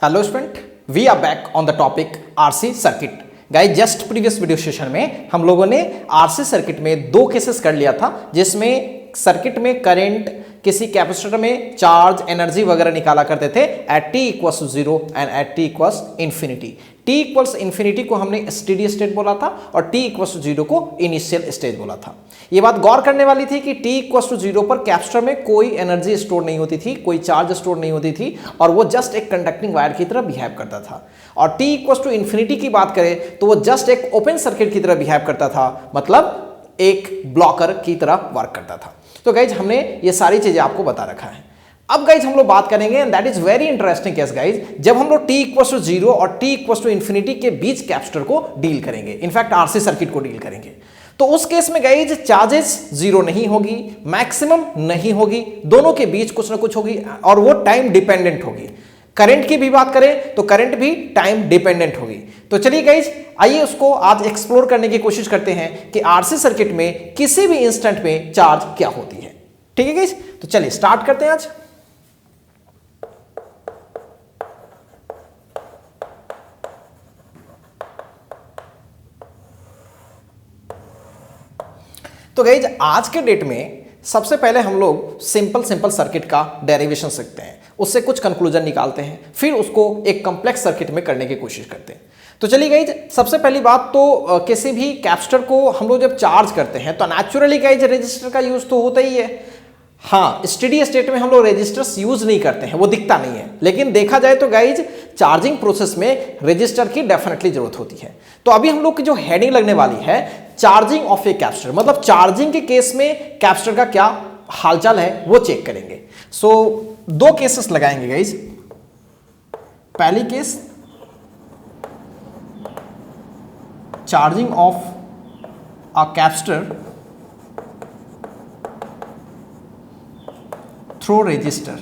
Hello student, we are back on the topic RC circuit. Guys, just previous video session में हम लोगों ने RC circuit में दो केसेस कर लिया था, जिसमें सर्किट में करंट, किसी कैपेसिटर में चार्ज, एनर्जी वगैरह निकाला करते थे at t equals 0 and at t equals infinity. t equals infinity को हमने स्टेडी स्टेट बोला था और t इक्वल्स 0 को इनिशियल स्टेज बोला था। ये बात गौर करने वाली थी कि t इक्वल्स 0 पर कैपेसिटर में कोई एनर्जी स्टोर नहीं होती थी, कोई चार्ज स्टोर नहीं होती थी और वो जस्ट एक कंडक्टिंग वायर की तरह बिहेव करता था। और t इक्वल्स टू इन्फिनिटी की बात करें तो वो जस्ट एक ओपन सर्किट की तरह बिहेव करता था, मतलब एक ब्लॉकर की तरह वर्क करता था। तो गाइज हमने ये सारी चीजें आपको बता रखा है। अब गाइज हम लोग बात करेंगे and that is very interesting case guys, जब हम लोग t इक्वल्स टू 0 और t इक्वल्स टू इन्फिनिटी के बीच कैपेसिटर को डील करेंगे, इनफैक्ट आरसी सर्किट को डील करेंगे। तो उस केस में गाइज चार्जेस जीरो नहीं होगी, मैक्सिमम नहीं होगी, दोनों के बीच कुछ ना कुछ होगी और वो टाइम डिपेंडेंट होगी। करंट की भी बात करें तो करंट भी टाइम डिपेंडेंट होगी। तो चलिए गाइज, आइए उसको आज एक्सप्लोर करने की कोशिश करते हैं कि आरसी सर्किट में किसी भी इंस्टेंट में चार्ज क्या होती है। ठीक है गाइज, तो चलिए स्टार्ट करते हैं आज। तो गाइज आज के डेट में सबसे पहले हम लोग सिंपल सर्किट का डेरिवेशन सीखते हैं, उससे कुछ कंक्लूजन निकालते हैं, फिर उसको एक कॉम्प्लेक्स सर्किट में करने की कोशिश करते हैं। तो चलिए गाइज, सबसे पहली बात तो किसी भी कैपेसिटर को हम लोग जब चार्ज करते हैं तो नेचुरली गाइज रजिस्टर का यूज तो होता ही है। हाँ, स्टेडी स्टेट में हम लोग रेजिस्टर्स यूज नहीं करते हैं, वो दिखता नहीं है, लेकिन देखा जाए तो गाइज चार्जिंग प्रोसेस में रेजिस्टर की डेफिनेटली जरूरत होती है। तो अभी हम लोग की जो हेडिंग लगने वाली है चार्जिंग ऑफ ए कैपेसिटर, मतलब चार्जिंग के केस में कैपेसिटर का क्या हालचाल है वो चेक करेंगे। सो दो केसेस लगाएंगे गाइज। पहली case charging of a capacitor through resistor.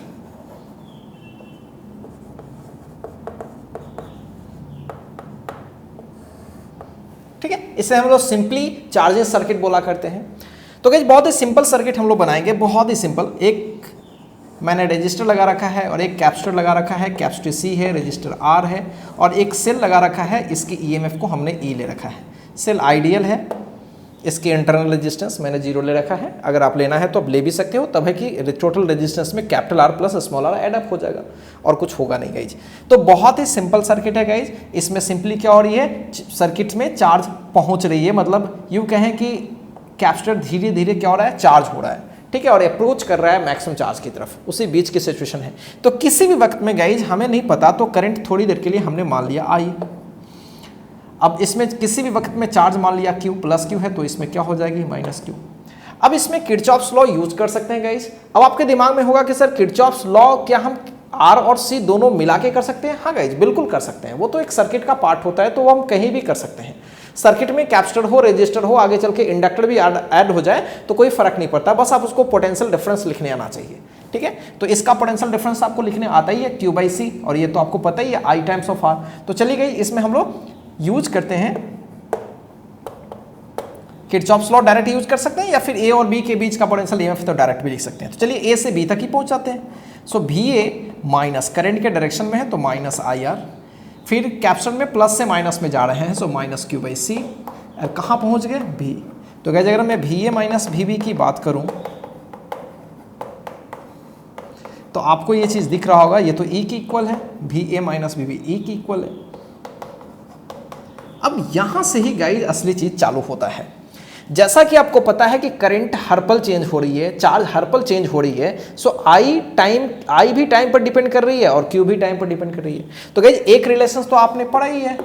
ठीक है, इसे हम लोग सिंपली चार्जिंग सर्किट बोला करते हैं। तो गाइस बहुत ही सिंपल सर्किट हम लोग बनाएंगे, बहुत ही सिंपल। एक मैंने रेजिस्टर लगा रखा है और एक कैपेसिटर लगा रखा है, कैपेसिटर C है, रेजिस्टर R है और एक सेल लगा रखा है, इसकी EMF को हमने E ले रखा है। सेल आइडियल है, इसकी इंटरनल रेजिस्टेंस मैंने 0 ले रखा है। अगर आप लेना है तो आप ले भी सकते हो, तब है कि टोटल रेजिस्टेंस में capital R plus small r add up हो जाएगा और कुछ होगा नहीं गाइज। तो बहुत ही सिंपल सर्किट है गाइज। इसमें सिंपली क्या हो रही है, सर्किट में चार्ज पहुंच रही है, मतलब यूँ कहें कि कैपेसिटर धीरे धीरे क्या हो रहा है, चार्ज हो रहा है। ठीक है, और अप्रोच कर रहा है मैक्सिमम चार्ज की तरफ, उसी बीच की सिचुएशन है। तो किसी भी वक्त में गाइज हमें नहीं पता, तो करंट थोड़ी देर के लिए हमने मान लिया I। अब इसमें किसी भी वक्त में चार्ज मान लिया Q प्लस Q है, तो इसमें क्या हो जाएगी माइनस Q। अब इसमें किरचॉफ्स लॉ यूज कर सकते हैं गाइस। अब आपके दिमाग में होगा कि सर किरचॉफ्स लॉ क्या हम R और C दोनों मिला के कर सकते हैं? हाँ गाइस, बिल्कुल कर सकते हैं। वो तो एक सर्किट का पार्ट होता है, तो वो हम कहीं भी कर सकते हैं। सर्किट में कैपेसिटर हो, रेजिस्टर हो, आगे चल के इंडक्टर भी ऐड हो जाए तो कोई फर्क नहीं पड़ता, बस आप उसको पोटेंशियल डिफरेंस लिखने आना चाहिए। ठीक है, तो इसका पोटेंशियल डिफरेंस आपको लिखने आता ही है, Q/C, और ये तो आपको पता ही है I टाइम्स ऑफ R। तो चलिए गाइस, इसमें हम लोग यूज करते हैं किरचॉफ्स लॉ, डायरेक्ट यूज कर सकते हैं या फिर A और B के बीच का पोटेंशियल EMF तो डायरेक्ट भी लिख सकते हैं। तो चलिए A से B तक ही पहुंच जाते हैं। सो VA माइनस करंट के डायरेक्शन में है तो माइनस IR, फिर कैपेसिटर में प्लस से माइनस में जा रहे हैं, सो माइनस Q/C, और कहाँ पहुंच गए B। तो गाइस अगर मैं VA माइनस VB की बात करूं तो आपको ये चीज दिख रहा होगा, ये तो E की इक्वल है, VA माइनस VB E की इक्वल है। अब यहां से ही गाइस असली चीज चालू होता है। जैसा कि आपको पता है कि करंट हर पल चेंज हो रही है, चार्ज हर पल चेंज हो रही है, सो I भी टाइम पर डिपेंड कर रही है और Q भी टाइम पर डिपेंड कर रही है। तो गाइस एक रिलेशन तो आपने पढ़ा ही है,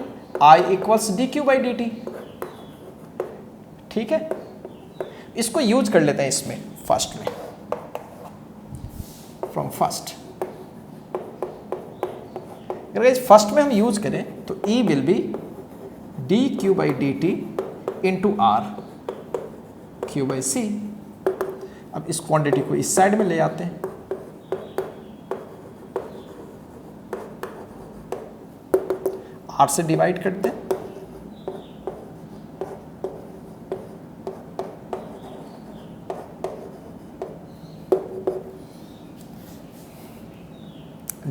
I इक्वल्स dQ/dt। ठीक है, इसको यूज कर लेते हैं इसमें फर्स्ट में, फ्रॉम फर्स्ट। अगर गाइस फर्स्ट में हम यूज करें तो E will be dQ/dt into R Q/C। अब इस क्वांटिटी को इस साइड में ले आते हैं, R से डिवाइड करते हैं,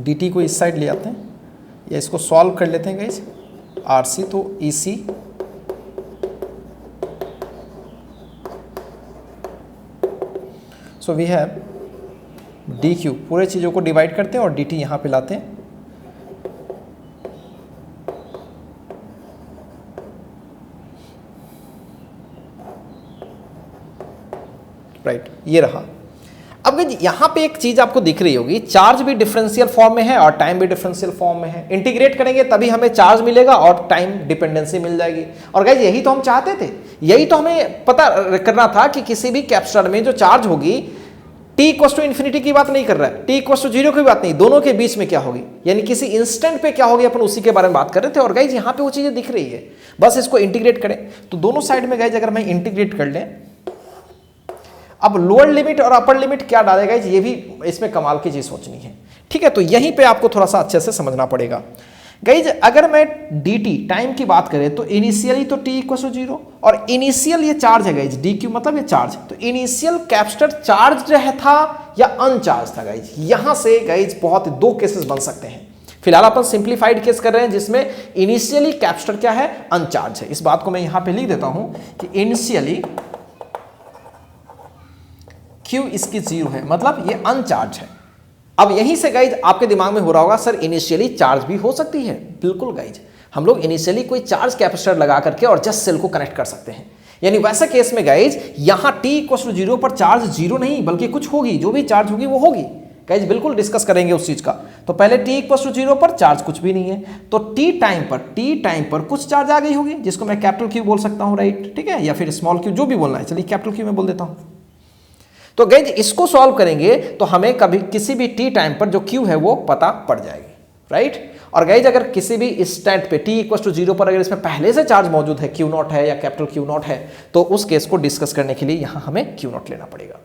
dt को इस साइड ले आते हैं, या इसको सॉल्व कर लेते हैं गाइज। RC तो EC so we have DQ, पूरे चीज़ों को डिवाइड करते हैं और DT यहाँ पे लाते हैं। राइट, ये रहा। अब यहाँ पे एक चीज आपको दिख रही होगी, चार्ज भी डिफरेंशियल फॉर्म में है और टाइम भी डिफरेंशियल फॉर्म में है। इंटीग्रेट करेंगे तभी हमें चार्ज मिलेगा और टाइम डिपेंडेंसी मिल जाएगी। और गाइस यही तो हम चाहते थे, यही तो हमें पता करना था कि किसी भी कैपेसिटर में जो चार्ज होगी t इक्वल टू इन्फिनिटी की बात नहीं कर रहा है, t इक्वल टू 0 की बात नहीं, दोनों के बीच में क्या होगी, यानी किसी इंस्टेंट पे क्या होगी, अपन उसी के बारे में बात कर रहे थे। और गाइस यहाँ पे वो चीजें दिख रही है, बस इसको इंटीग्रेट करें तो दोनों साइड में गाइस अगर मैं इंटीग्रेट कर लें, अब लोअर लिमिट और अपर लिमिट क्या डालेगा, ये भी इसमें कमाल की चीज सोचनी है। ठीक है, तो यहीं पे आपको थोड़ा सा अच्छे से समझना पड़ेगा। गाइज अगर मैं dt टाइम की बात करें तो इनिशियली तो t इक्वल टू 0 और इनिशियल ये चार्ज है गाइज, dq मतलब ये चार्ज, तो इनिशियल कैपेसिटर चार्ज था या अनचार्ज था गाइज। यहां से गाइज बहुत दो केसेस बन सकते हैं। फिलहाल अपन सिंप्लीफाइड केस कर रहे हैं जिसमें इनिशियली कैपेसिटर क्या है, अनचार्ज है। इस बात को मैं यहां पे लिख देता हूं कि इनिशियली Q इसकी 0 है, मतलब ये अनचार्ज है। अब यहीं से गाइज आपके दिमाग में हो रहा होगा सर इनिशियली चार्ज भी हो सकती है। बिल्कुल गाइज, हम लोग इनिशियली कोई चार्ज कैपेसिटर लगा करके और जस्ट सेल को कनेक्ट कर सकते हैं। यानी वैसे केस में गाइज यहां t इक्वल टू 0 पर चार्ज 0 नहीं बल्कि कुछ होगी, जो भी चार्ज होगी वो होगी। गाइज बिल्कुल डिस्कस करेंगे उस चीज का। तो पहले t इक्वल टू 0 पर चार्ज कुछ भी नहीं है, तो t टाइम पर कुछ चार्ज आ गई होगी जिसको मैं कैपिटल Q बोल सकता हूं, राइट। ठीक है, या फिर स्मॉल q, जो भी बोलना है, चलिए कैपिटल Q में बोल देता हूं। तो गाइज इसको सॉल्व करेंगे तो हमें कभी किसी भी t टाइम पर जो q है वो पता पड़ जाएगी, राइट। और गाइज अगर किसी भी इंस्टेंट पे t इक्वल टू 0 पर अगर इसमें पहले से चार्ज मौजूद है, Q0 है या कैपिटल Q0 है, तो उस केस को डिस्कस करने के लिए यहां हमें Q0 लेना पड़ेगा।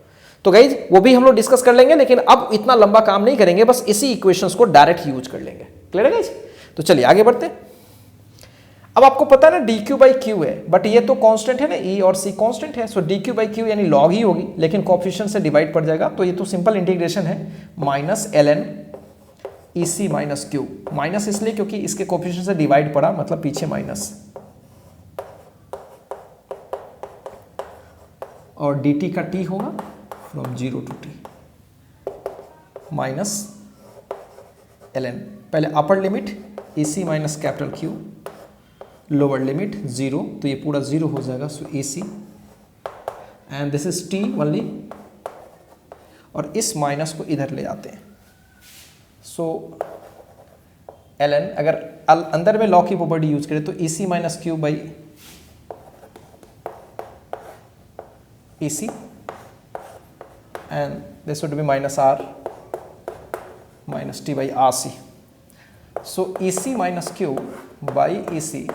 तो गाइज वो भी हम लोग डिस्कस कर लेंगे, लेकिन अब इतना लंबा काम नहीं करेंगे, बस इसी इक्वेशंस को डायरेक्ट यूज कर लेंगे। क्लियर है गाइज? तो चलिए आगे बढ़ते हैं। अब आपको पता है ना dq बाई क्यू है, बट ये तो कांस्टेंट है ना, e और c कांस्टेंट है, सो dq बाई क्यू यानी लॉग ही होगी, लेकिन कोएफिशिएंट से डिवाइड पड़ जाएगा। तो ये तो सिंपल इंटीग्रेशन है, minus ln ec minus Q. Minus इसलिए क्योंकि इसके कोएफिशिएंट से डिवाइड पड़ा, मतलब पीछे माइनस, और dt का t होगा from 0 to t minus ln, पहले upper limit ec minus capital Q, lower limit 0, तो ये पूरा 0 हो जाएगा, so AC and this is t only, और इस माइनस को इधर ले जाते हैं। सो ln, अगर अंदर में लॉ की प्रॉपर्टी यूज करें तो EC minus Q by EC and this would be minus R minus t by RC। So EC minus Q by EC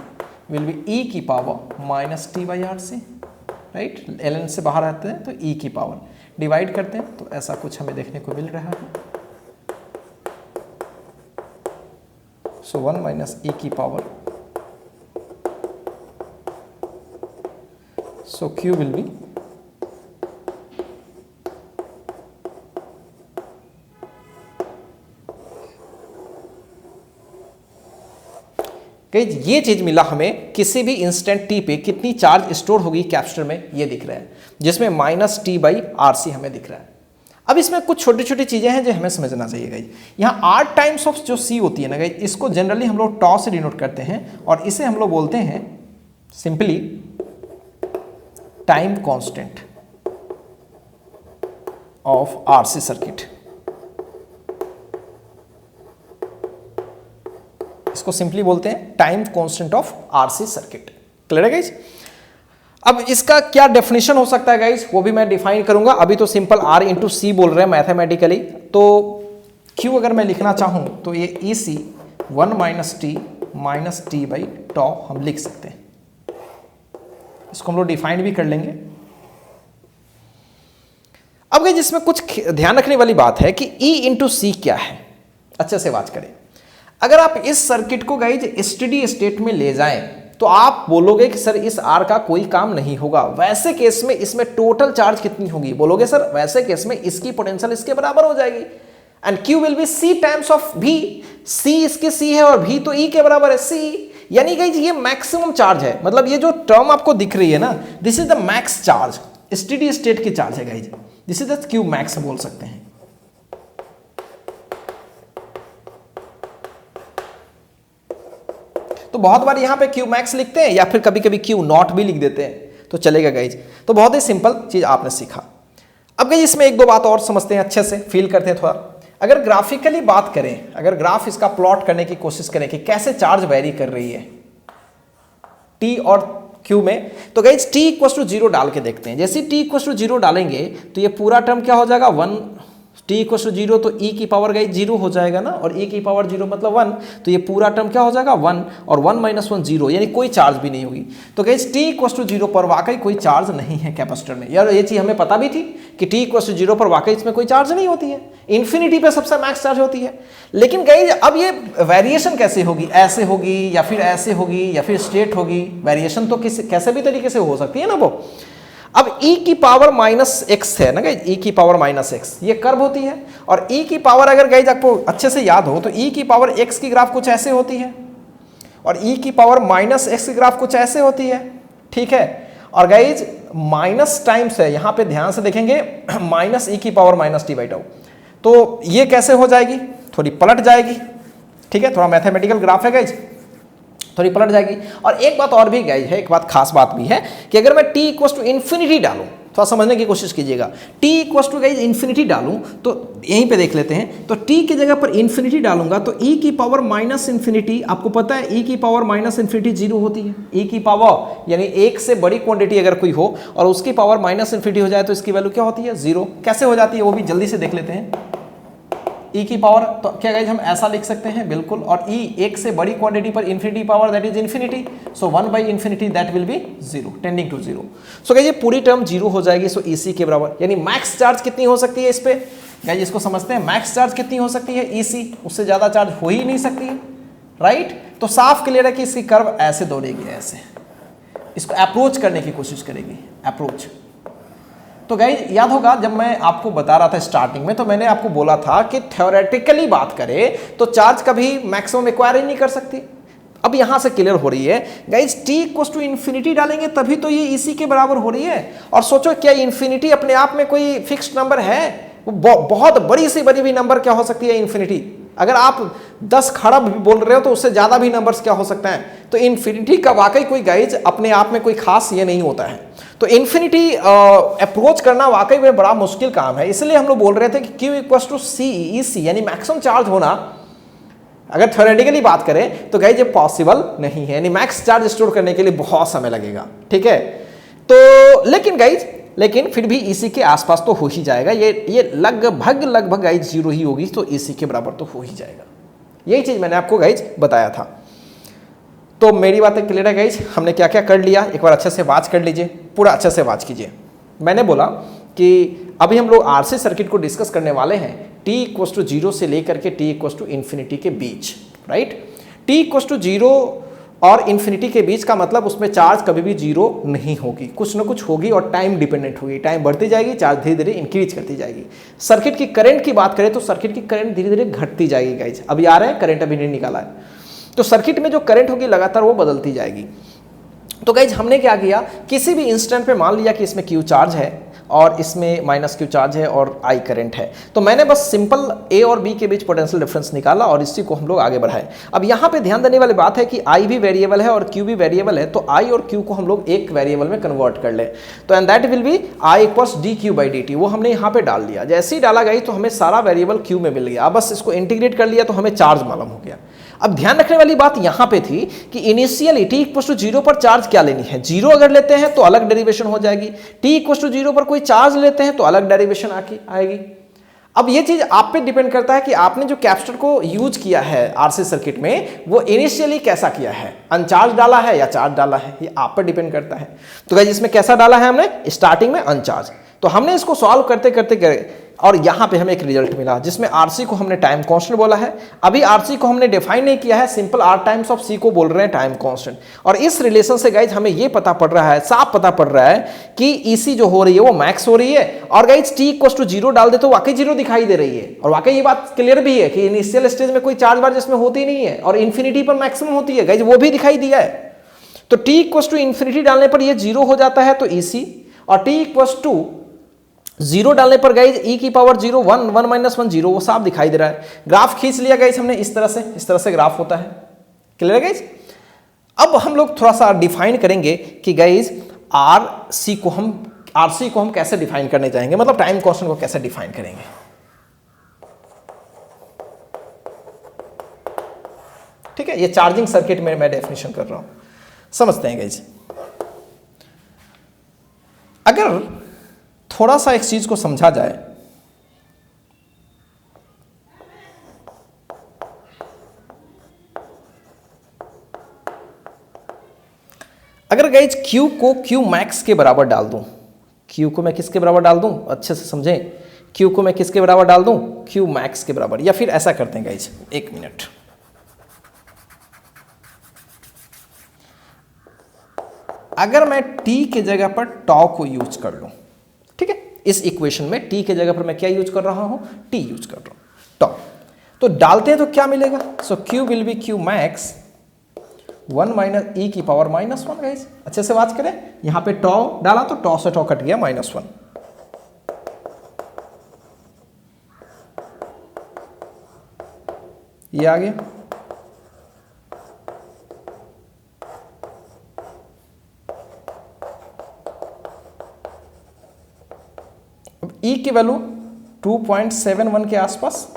will be e की power minus t by RC, right. ln से बाहर आते हैं तो e की power, divide करते हैं तो ऐसा कुछ हमें देखने को मिल रहा है। सो 1 माइनस e की power, so q will be guys ये चीज मिला हमें, किसी भी इंस्टेंट t पे कितनी चार्ज स्टोर होगी कैपेसिटर में, ये दिख रहा है, जिसमें माइनस t बाई RC हमें दिख रहा है। अब इसमें कुछ छोटी छोटी चीजें हैं जो हमें समझना चाहिए गाइस। यहाँ r टाइम्स ऑफ जो c होती है ना गाइस, इसको जनरली हम लोग टॉ से डिनोट करते हैं, और इसे हम लोग बोलते हैं simply time constant of RC circuit. इसको सिंपली बोलते हैं time constant of RC circuit. Clear है गाइस? अब इसका क्या डेफिनेशन हो सकता है गाइस, वो भी मैं डिफाइन करूंगा। अभी तो सिंपल R इंटू सी बोल रहे हैं मैथमेटिकली, तो Q अगर मैं लिखना चाहूं तो ये EC 1 माइनस टी बाई टॉ हम लिख सकते हैं। इसको हम लोग डिफाइन भी कर लेंगे। अब गाइस इसमें कुछ ध्यान रखने वाली बात है कि E इंटू सी क्या है, अच्छे से बात करें। अगर आप इस सर्किट को गाइज स्टेडी स्टेट में ले जाएं तो आप बोलोगे कि सर इस R का कोई काम नहीं होगा। वैसे केस में इसमें टोटल चार्ज कितनी होगी, बोलोगे सर वैसे केस में इसकी पोटेंशियल इसके बराबर हो जाएगी। And Q will be C times of V। C इसके C है और V तो E के बराबर है C, यानी गाइज ये मैक्सिमम चार्ज है। मतलब ये जो टर्म आपको दिख रही है ना, this is the max charge, steady state की चार्ज है guys, this is the Q max बोल सकते हैं। तो बहुत बार यहां पे Q मैक्स लिखते हैं या फिर कभी कभी Q नॉट भी लिख देते हैं, तो चलेगा गाइज। तो बहुत ही सिंपल चीज आपने सीखा। अब गाइज इसमें एक दो बात और समझते हैं, अच्छे से फील करते हैं थोड़ा। अगर ग्राफिकली बात करें, अगर ग्राफ इसका प्लॉट करने की कोशिश करें कि कैसे चार्ज वेरी कर रही है T और Q में, तो गाइज T इक्वल टू 0 डाल के देखते हैं। जैसे T इक्वल टू 0 डालेंगे तो ये पूरा टर्म क्या हो जाएगा 1, T इक्वल टू 0 तो E की पावर गाइज 0 हो जाएगा ना, और E की पावर 0 मतलब 1, तो ये पूरा टर्म क्या हो जाएगा 1, और 1 माइनस 1 0, यानी कोई चार्ज भी नहीं होगी। तो गाइज T इक्वल टू 0 पर वाकई कोई चार्ज नहीं है कैपेसिटर में। यार ये चीज हमें पता भी थी कि T इक्वल टू 0 पर वाकई इसमें कोई चार्ज नहीं होती है, इन्फिनिटी पे सबसे मैक्स चार्ज होती है। लेकिन गाइज अब ये वेरिएशन कैसे होगी, ऐसे होगी या फिर ऐसे होगी या फिर स्ट्रेट होगी, वेरिएशन तो कैसे भी तरीके से हो सकती है ना वो। अब e की पावर माइनस एक्स है ना गाइज, e की पावर माइनस एक्स ये कर्व होती है, और e की पावर अगर गाइज आपको अच्छे से याद हो तो e की पावर x की ग्राफ कुछ ऐसे होती है, और e की पावर माइनस एक्स की ग्राफ कुछ ऐसे होती है, ठीक है। और गाइज माइनस टाइम्स है, यहां पे ध्यान से देखेंगे माइनस e की power minus T by tau, तो ये कैसे हो जाएगी, थोड़ी पलट जाएगी, ठीक है। थोड़ा मैथमेटिकल ग्राफ है गाइज, थोड़ी पलट जाएगी। और एक बात और भी गाइज है, एक बात खास बात भी है कि अगर मैं t इक्वल टू इन्फिनिटी डालूं, थोड़ा समझने की कोशिश कीजिएगा, t equal to guys infinity डालूं तो यहीं पे देख लेते हैं, तो t की जगह पर इन्फिनिटी डालूंगा तो e की पावर माइनस इन्फिनिटी, आपको पता है e की पावर माइनस इन्फिनिटी 0 होती है। e की पावर यानी एक से बड़ी क्वांटिटी अगर कोई हो और उसकी पावर माइनस इन्फिनिटी हो जाए तो इसकी वैल्यू क्या होती है 0। कैसे हो जाती है वो भी जल्दी से देख लेते हैं। e की पावर तो क्या गाइज हम ऐसा लिख सकते हैं बिल्कुल, और e एक से बड़ी क्वांटिटी पर infinity power that is infinity, so 1 by infinity that will be 0 tending to 0। So guys ये पूरी टर्म 0 हो जाएगी, सो EC के बराबर, यानी मैक्स चार्ज कितनी हो सकती है इस पे गाइज, इसको समझते हैं। मैक्स चार्ज कितनी हो सकती है EC, उससे ज्यादा चार्ज हो ही नहीं सकती है, राइट। तो साफ क्लियर है कि इसकी कर्व ऐसे दौड़ेगी, ऐसे इसको अप्रोच करने की कोशिश करेगी, अप्रोच। तो गाइज याद होगा जब मैं आपको बता रहा था स्टार्टिंग में, तो मैंने आपको बोला था कि थ्योरेटिकली बात करें तो चार्ज कभी मैक्सिमम एक्वायर ही नहीं कर सकती। अब यहां से क्लियर हो रही है guys, t equal to infinity डालेंगे तभी तो ये EC के बराबर हो रही है। और सोचो क्या इन्फिनिटी अपने आप में कोई फिक्स्ड नंबर है, बहुत बड़ी से बड़ी भी नंबर क्या हो सकती है इन्फिनिटी। अगर आप 10 खरब भी बोल रहे हो तो उससे ज्यादा भी नंबर्स क्या हो सकता है। तो इन्फिनिटी का वाकई कोई गाइज अपने आप में कोई खास ये नहीं होता है। तो इन्फिनिटी अप्रोच करना वाकई में बड़ा मुश्किल काम है, इसलिए हम लोग बोल रहे थे कि Q इक्वल टू CEC यानी मैक्सिमम चार्ज होना अगर थ्योरेटिकली बात करें तो गाइज ये पॉसिबल नहीं है, यानी मैक्स चार्ज स्टोर करने के लिए बहुत समय लगेगा, ठीक है। तो लेकिन फिर भी EC के आसपास तो हो ही जाएगा, ये लगभग गाइज 0 ही होगी, तो EC के बराबर तो हो ही जाएगा। यही चीज मैंने आपको गाइज बताया था। तो मेरी बातें क्लियर है गाइज, हमने क्या क्या कर लिया एक बार अच्छे से वाच कर लीजिए, पूरा अच्छे से वाच कीजिए। मैंने बोला कि अभी हम लोग RC सर्किट को डिस्कस करने वाले हैं t इक्वल टू 0 से लेकर के t इक्वल टू इन्फिनिटी के बीच, राइट। t इक्वल टू 0 और इन्फिनिटी के बीच का मतलब उसमें चार्ज कभी भी 0 नहीं होगी, कुछ ना कुछ होगी और टाइम डिपेंडेंट होगी, टाइम बढ़ती जाएगी, चार्ज धीरे धीरे इंक्रीज करती जाएगी। सर्किट की करंट की बात करें तो सर्किट की करंट धीरे धीरे घटती जाएगी गाइज। अभी आ रहे हैं करंट, अभी नहीं निकाला है, तो सर्किट में जो करंट होगी लगातार वो बदलती जाएगी। तो गाइज हमने क्या किया, किसी भी इंस्टेंट पे मान लिया कि इसमें Q चार्ज है और इसमें माइनस Q चार्ज है और I करंट है, तो मैंने बस सिंपल A और B के बीच पोटेंशियल डिफरेंस निकाला और इसी को हम लोग आगे बढ़ाए। अब यहाँ पे ध्यान देने वाली बात है कि I भी वेरिएबल है और Q भी वेरिएबल है, तो I और Q को हम लोग एक वेरिएबल में कन्वर्ट कर ले, तो and that will B I equals dQ by dt। वो हमने यहाँ पे डाल दिया, जैसे ही डाला गई तो हमें सारा वेरिएबल Q में मिल गया। अब बस इसको इंटीग्रेट कर लिया तो हमें चार्ज मालूम हो गया। अब ध्यान रखने वाली बात यहां पे थी कि इनिशियली t इक्वल टू 0 पर चार्ज क्या लेनी है, 0 अगर लेते हैं तो अलग डेरिवेशन हो जाएगी, t इक्वल टू 0 पर कोई चार्ज लेते हैं तो अलग डेरिवेशन आएगी। अब ये चीज आप पे डिपेंड करता है कि आपने जो कैपेसिटर को यूज किया है RC सर्किट में वो इनिशियली कैसा किया है, अनचार्ज डाला है या चार्ज डाला है, ये आप पे डिपेंड करता है। तो गाइस इसमें कैसा डाला है हमने, स्टार्टिंग में अनचार्ज। तो हमने इसको सॉल्व करते करते और यहाँ पे हमें एक रिजल्ट मिला जिसमें RC को हमने टाइम कांस्टेंट बोला है। अभी RC को हमने डिफाइन नहीं किया है, simple R times of C को बोल रहे हैं टाइम कांस्टेंट। और इस रिलेशन से गाइज हमें ये पता पड़ रहा है, साफ पता पड़ रहा है कि EC जो हो रही है वो मैक्स हो रही है। और गाइज t इक्वल टू 0 डाल दे तो वाकई 0 दिखाई दे रही है। और वाकई ये बात क्लियर भी है कि इनिशियल स्टेज में कोई चार्ज बार जिसमें होती नहीं है और इन्फिनिटी पर मैक्सिमम होती है, गाइज वो भी दिखाई दिया है। तो t इक्वल टू इन्फिनिटी डालने पर ये 0 हो जाता है तो EC, और t इक्वल टू 0 डालने पर गाइज e की पावर 0 1 1 माइनस 1 0 वो साफ दिखाई दे रहा है। ग्राफ खींच लिया गाइज हमने इस तरह से ग्राफ होता है। क्लियर है गाइज? अब हम लोग थोड़ा सा डिफाइन करेंगे कि गाइज RC को हम कैसे डिफाइन करने जाएंगे, मतलब टाइम कांस्टेंट को कैसे डिफाइन करेंगे। ठीक है, ये चार्जिंग सर्किट में मैं डेफिनेशन कर रहा हूं, समझते हैं गाइज। अगर थोड़ा सा एक चीज को समझा जाए, अगर गाइज Q को Q मैक्स के बराबर डाल दूं, Q को मैं किसके बराबर डाल दूं, अच्छे से समझें, Q को मैं किसके बराबर डाल दूं, Q मैक्स के बराबर। या फिर ऐसा करते हैं गाइज, एक मिनट, अगर मैं t के जगह पर tau को यूज कर लूं, ठीक है, इस इक्वेशन में t के जगह पर मैं क्या यूज कर रहा हूं, t यूज कर रहा हूं, tau। तो डालते हैं तो क्या मिलेगा, सो Q will be Q max 1 minus e की पावर -1 गाइस। अच्छे से बात करें, यहां पे tau डाला तो tau से tau कट गया -1, ये आ गया। अब E की वैल्यू 2.71 के आसपास,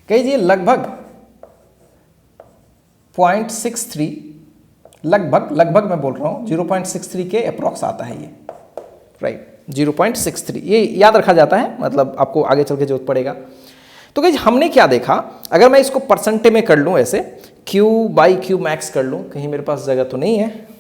कहिए लगभग 0.63, लगभग मैं बोल रहा हूं 0.63 के अप्रॉक्स आता है ये, राइट, 0.63 ये याद रखा जाता है, मतलब आपको आगे चल के जरूरत पड़ेगा। तो गाइस हमने क्या देखा, अगर मैं इसको परसेंटे में कर लूं, ऐसे Q बाई Q मैक्स कर लूं, कहीं मेरे पास जगह तो नहीं है,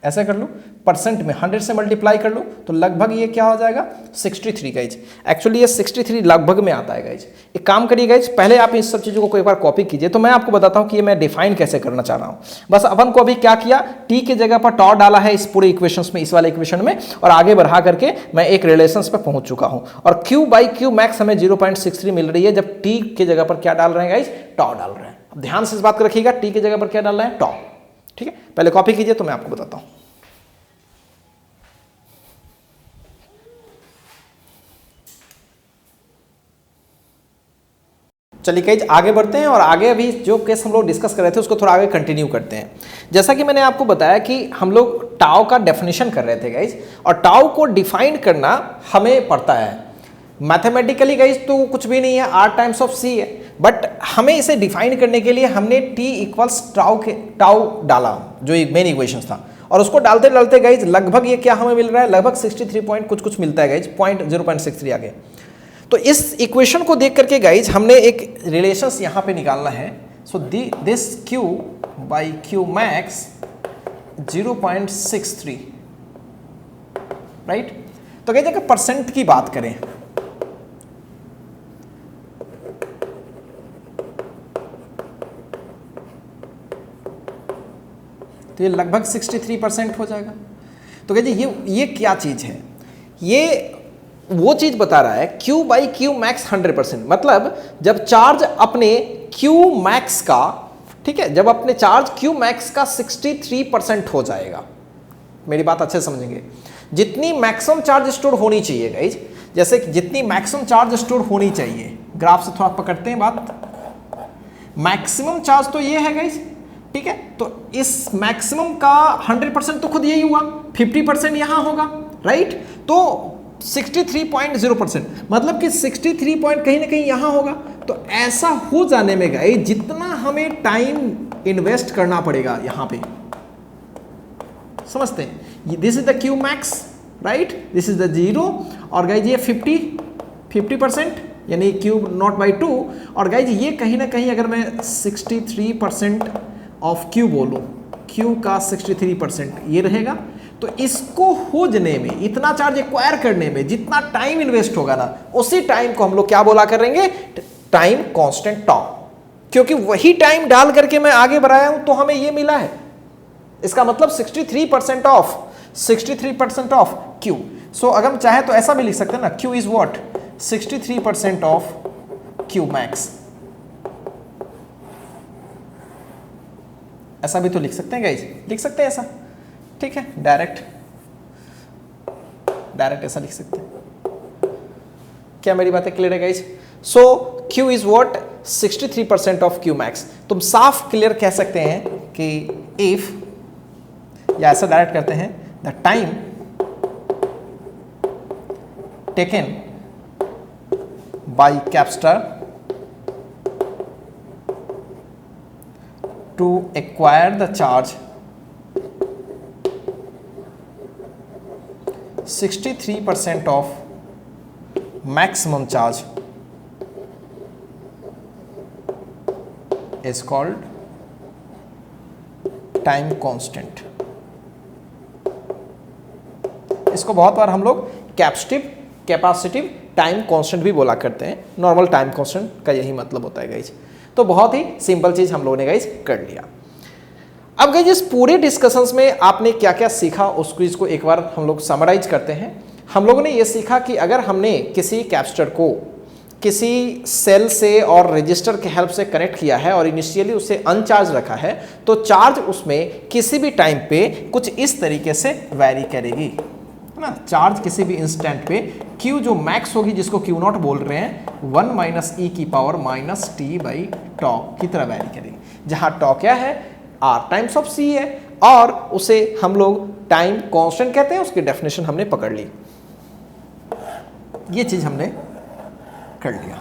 ऐसे कर लूं, परसेंट में 100 से मल्टीप्लाई कर लूं तो लगभग ये क्या हो जाएगा 63 गाइज। एक्चुअली ये 63 लगभग में आता है गाइज। एक काम करिए गाइज, पहले आप इस सब चीज़ों को एक बार कॉपी कीजिए, तो मैं आपको बताता हूं कि ये मैं डिफाइन कैसे करना चाह रहा हूं। बस अपन को अभी क्या किया, टी के जगह पर टॉ डाला है इस पूरे इक्वेशंस में, इस वाले इक्वेशन में, और आगे बढ़ा करके मैं एक रिलेशंस पे पहुंच चुका हूं। और Q बाई Q मैक्स हमें 0.63 मिल रही है जब टी के जगह पर क्या डाल रहे हैं गाइज, टॉ डाल रहे हैं। अब ध्यान से इस बात को रखिएगा, टी के जगह पर क्या डाल रहे हैं, टॉ। ठीक है, पहले कॉपी कीजिए तो मैं आपको बताता हूं। चलिए गाइज आगे बढ़ते हैं और आगे अभी जो केस हम लोग डिस्कस कर रहे थे उसको थोड़ा आगे कंटिन्यू करते हैं। जैसा कि मैंने आपको बताया कि हम लोग टाउ का डेफिनेशन कर रहे थे गाइज, और टाउ को डिफाइन करना हमें पड़ता है मैथमेटिकली गाइज, तो कुछ भी नहीं है, r टाइम्स ऑफ c है, बट हमें इसे डिफाइन करने के लिए हमने t इक्वल्स टाउ डाला जो मेन इक्वेशन था, और उसको डालते डालते गाइज लगभग ये क्या हमें मिल रहा है, लगभग 63 पॉइंट कुछ मिलता है गाइज, 0.63 आ गया। तो इस इक्वेशन को देख करके गाइज हमने एक रिलेशंस यहां पे निकालना है। So this Q by Q max 0.63, right. तो गाइज अगर परसेंट की बात करें, तो ये लगभग 63% हो जाएगा। तो गाइज ये क्या चीज है, ये वो चीज बता रहा है Q बाई Q मैक्स 100%, मतलब जब चार्ज अपने Q मैक्स का, ठीक है, जब अपने चार्ज Q मैक्स का 63% हो जाएगा, मेरी बात अच्छे से समझेंगे, जितनी मैक्सिमम चार्ज स्टोर होनी चाहिए गाइज, जैसे जितनी मैक्सिमम चार्ज स्टोर होनी चाहिए, ग्राफ से थोड़ा पकड़ते हैं बात, मैक्सिमम चार्ज तो ये है गाइज, ठीक है, तो इस मैक्सिमम का 100% तो खुद यही हुआ, 50% यहां होगा, राइट। तो 63.0%, मतलब कि 63 पॉइंट कहीं ना कहीं यहां होगा, तो ऐसा हो जाने में गए जितना हमें टाइम इन्वेस्ट करना पड़ेगा यहां पे, समझते हैं, this is the Q max, right, this is the 0 और गाइज ये 50% यानी क्यूब नॉट बाई 2 और गाइज ये कहीं ना कहीं अगर मैं 63% ऑफ क्यू बोलूं, क्यू का 63% ये रहेगा। तो इसको खोजने में, इतना चार्ज एक्वायर करने में जितना टाइम इन्वेस्ट होगा ना, उसी टाइम को हम लोग क्या बोला करेंगे, टाइम कांस्टेंट टॉ, क्योंकि वही टाइम डाल करके मैं आगे बढ़ाया हूं तो हमें ये मिला है। इसका मतलब 63% ऑफ क्यू। सो अगर हम चाहे तो ऐसा भी लिख सकते हैं ना, Q is what, 63% of Q max, ऐसा भी तो लिख सकते हैं गाइज, लिख सकते हैं ऐसा, ठीक है, डायरेक्ट ऐसा लिख सकते हैं। क्या मेरी बातें क्लियर है guys? So Q is what, 63% of Q max. तुम साफ क्लियर कह सकते हैं कि इफ, या ऐसा डायरेक्ट करते हैं, the time taken by capacitor to acquire the charge 63% of maximum charge is called time constant। इसको बहुत बार हम लोग कैपेसिटिव टाइम कांस्टेंट भी बोला करते हैं। नॉर्मल टाइम कांस्टेंट का यही मतलब होता है गाइज। तो बहुत ही सिंपल चीज हम लोगों ने गाइज कर लिया। अब गाइज इस पूरे डिस्कशंस में आपने क्या क्या सीखा उसको, इसको एक बार हम लोग समराइज करते हैं। हम लोगों ने ये सीखा कि अगर हमने किसी कैपेसिटर को किसी सेल से और रजिस्टर के हेल्प से कनेक्ट किया है और इनिशियली उसे अनचार्ज रखा है, तो चार्ज उसमें किसी भी टाइम पे कुछ इस तरीके से वैरी करेगी, है ना। चार्ज किसी भी इंस्टेंट पे Q जो मैक्स होगी, जिसको Q नॉट बोल रहे हैं, 1 माइनस ई की पावर माइनस टी बाई टॉ की तरह वैरी करेगी, जहां टॉ क्या है, R टाइम्स ऑफ C है, और उसे हम लोग टाइम कांस्टेंट कहते हैं। उसकी डेफिनेशन हमने पकड़ ली, ये चीज हमने कर लिया।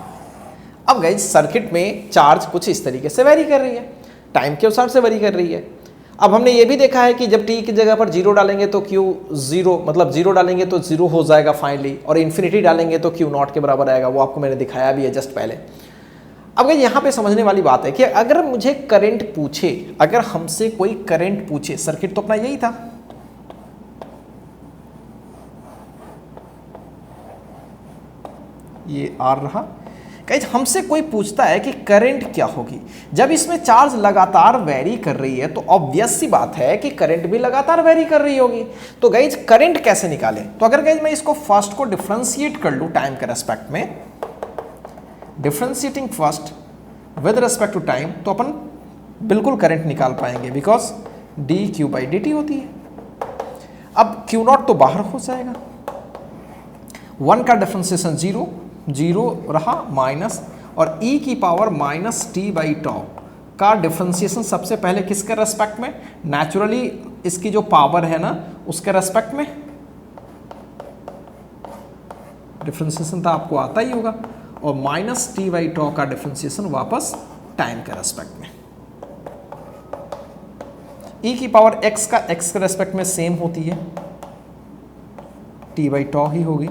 अब गाइस सर्किट में चार्ज कुछ इस तरीके से वेरी कर रही है, टाइम के अनुसार से वेरी कर रही है। अब हमने ये भी देखा है कि जब t की जगह पर 0 डालेंगे तो Q 0, मतलब 0 डालेंगे तो 0 हो जाएगा फाइनली, और इन्फिनिटी डालेंगे तो Q नॉट के बराबर आएगा। वो आपको मैंने दिखाया भी है जस्ट पहले। अब गाइस यहाँ पे समझने वाली बात है कि अगर मुझे करंट पूछे, अगर हमसे कोई करंट पूछे, सर्किट तो अपना यही था, ये R रहा। गाइस हमसे कोई पूछता है कि करंट क्या होगी, जब इसमें चार्ज लगातार वेरी कर रही है तो ऑब्वियस सी बात है कि करंट भी लगातार वेरी कर रही होगी। तो गाइस करंट कैसे निकालें? तो अगर गाइस मैं इसको फर्स्ट को डिफरेंशिएट कर लूं टाइम के रेस्पेक्ट में, differentiating first with respect to time, तो अपन बिल्कुल करंट निकाल पाएंगे, because D Q by D T होती है। अब क्यू नॉट तो बाहर हो जाएगा, 1 का डिफरेंशिएशन 0 रहा माइनस, और e की पावर माइनस टी बाई टॉ का डिफरेंशिएशन सबसे पहले किसके रेस्पेक्ट में, नेचुरली इसकी जो पावर है ना उसके रेस्पेक्ट में डिफरेंशिएशन तो आपको आता ही होगा, और माइनस टी बाई टॉ का डिफरेंशिएशन वापस टाइम के रेस्पेक्ट में। e की पावर x का x के रेस्पेक्ट में सेम होती है, टी बाई टॉ ही होगी,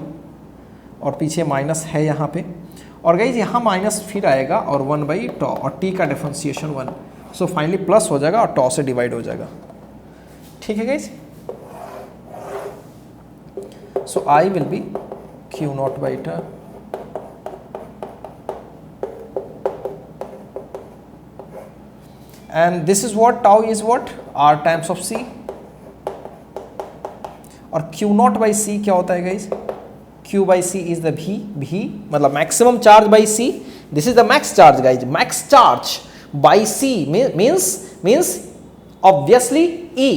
और पीछे माइनस है यहाँ पे, और गाइज यहाँ माइनस फिर आएगा और 1 बाई टॉ, और t का डिफरेंशिएशन 1, सो फाइनली प्लस हो जाएगा और टॉ से डिवाइड हो जाएगा। ठीक है guys, so I will be Q naught by tau and this is what, tau is what, R times of C, और Q नॉट बाई C क्या होता है guys, Q by C is the V मतलब maximum charge by C, this is the max charge guys, max charge by C means obviously E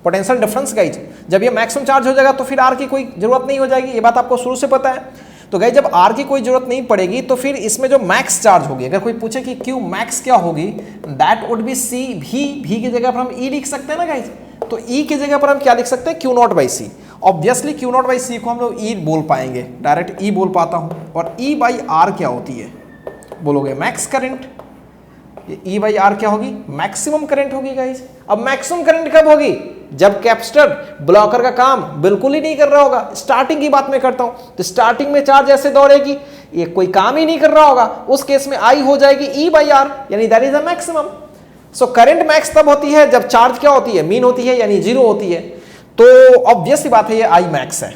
potential difference guys। जब ये maximum charge हो जाएगा तो फिर R की कोई जरूरत नहीं हो जाएगी, ये बात आपको शुरू से पता है। तो गाइज जब R की कोई जरूरत नहीं पड़ेगी तो फिर इसमें जो मैक्स चार्ज होगी, अगर कोई पूछे कि Q मैक्स क्या होगी, that would be C, V की जगह पर हम E लिख सकते हैं ना गाइज, तो E की जगह पर हम क्या लिख सकते हैं, Q naught by C। Obviously Q naught by C को हम लोग E बोल पाएंगे, डायरेक्ट E बोल पाता हूं, और E बाई R क्या होती है, बोलोगे max current, E by R क्या होगी, मैक्सिमम करंट होगी गाइज। अब मैक्सिमम करंट कब होगी, जब कैपेसिटर ब्लॉकर का काम बिल्कुल ही नहीं कर रहा होगा। स्टार्टिंग की बात मैं करता हूं, तो स्टार्टिंग में चार्ज ऐसे दौड़ेगी, ये कोई काम ही नहीं कर रहा होगा, उस केस में आई हो जाएगी E बाई आर, यानी that is a maximum. So current max तब होती है जब चार्ज क्या होती है, मीन होती है, यानी जीरो होती है। तो ऑब्वियस सी बात है ये आई मैक्स है।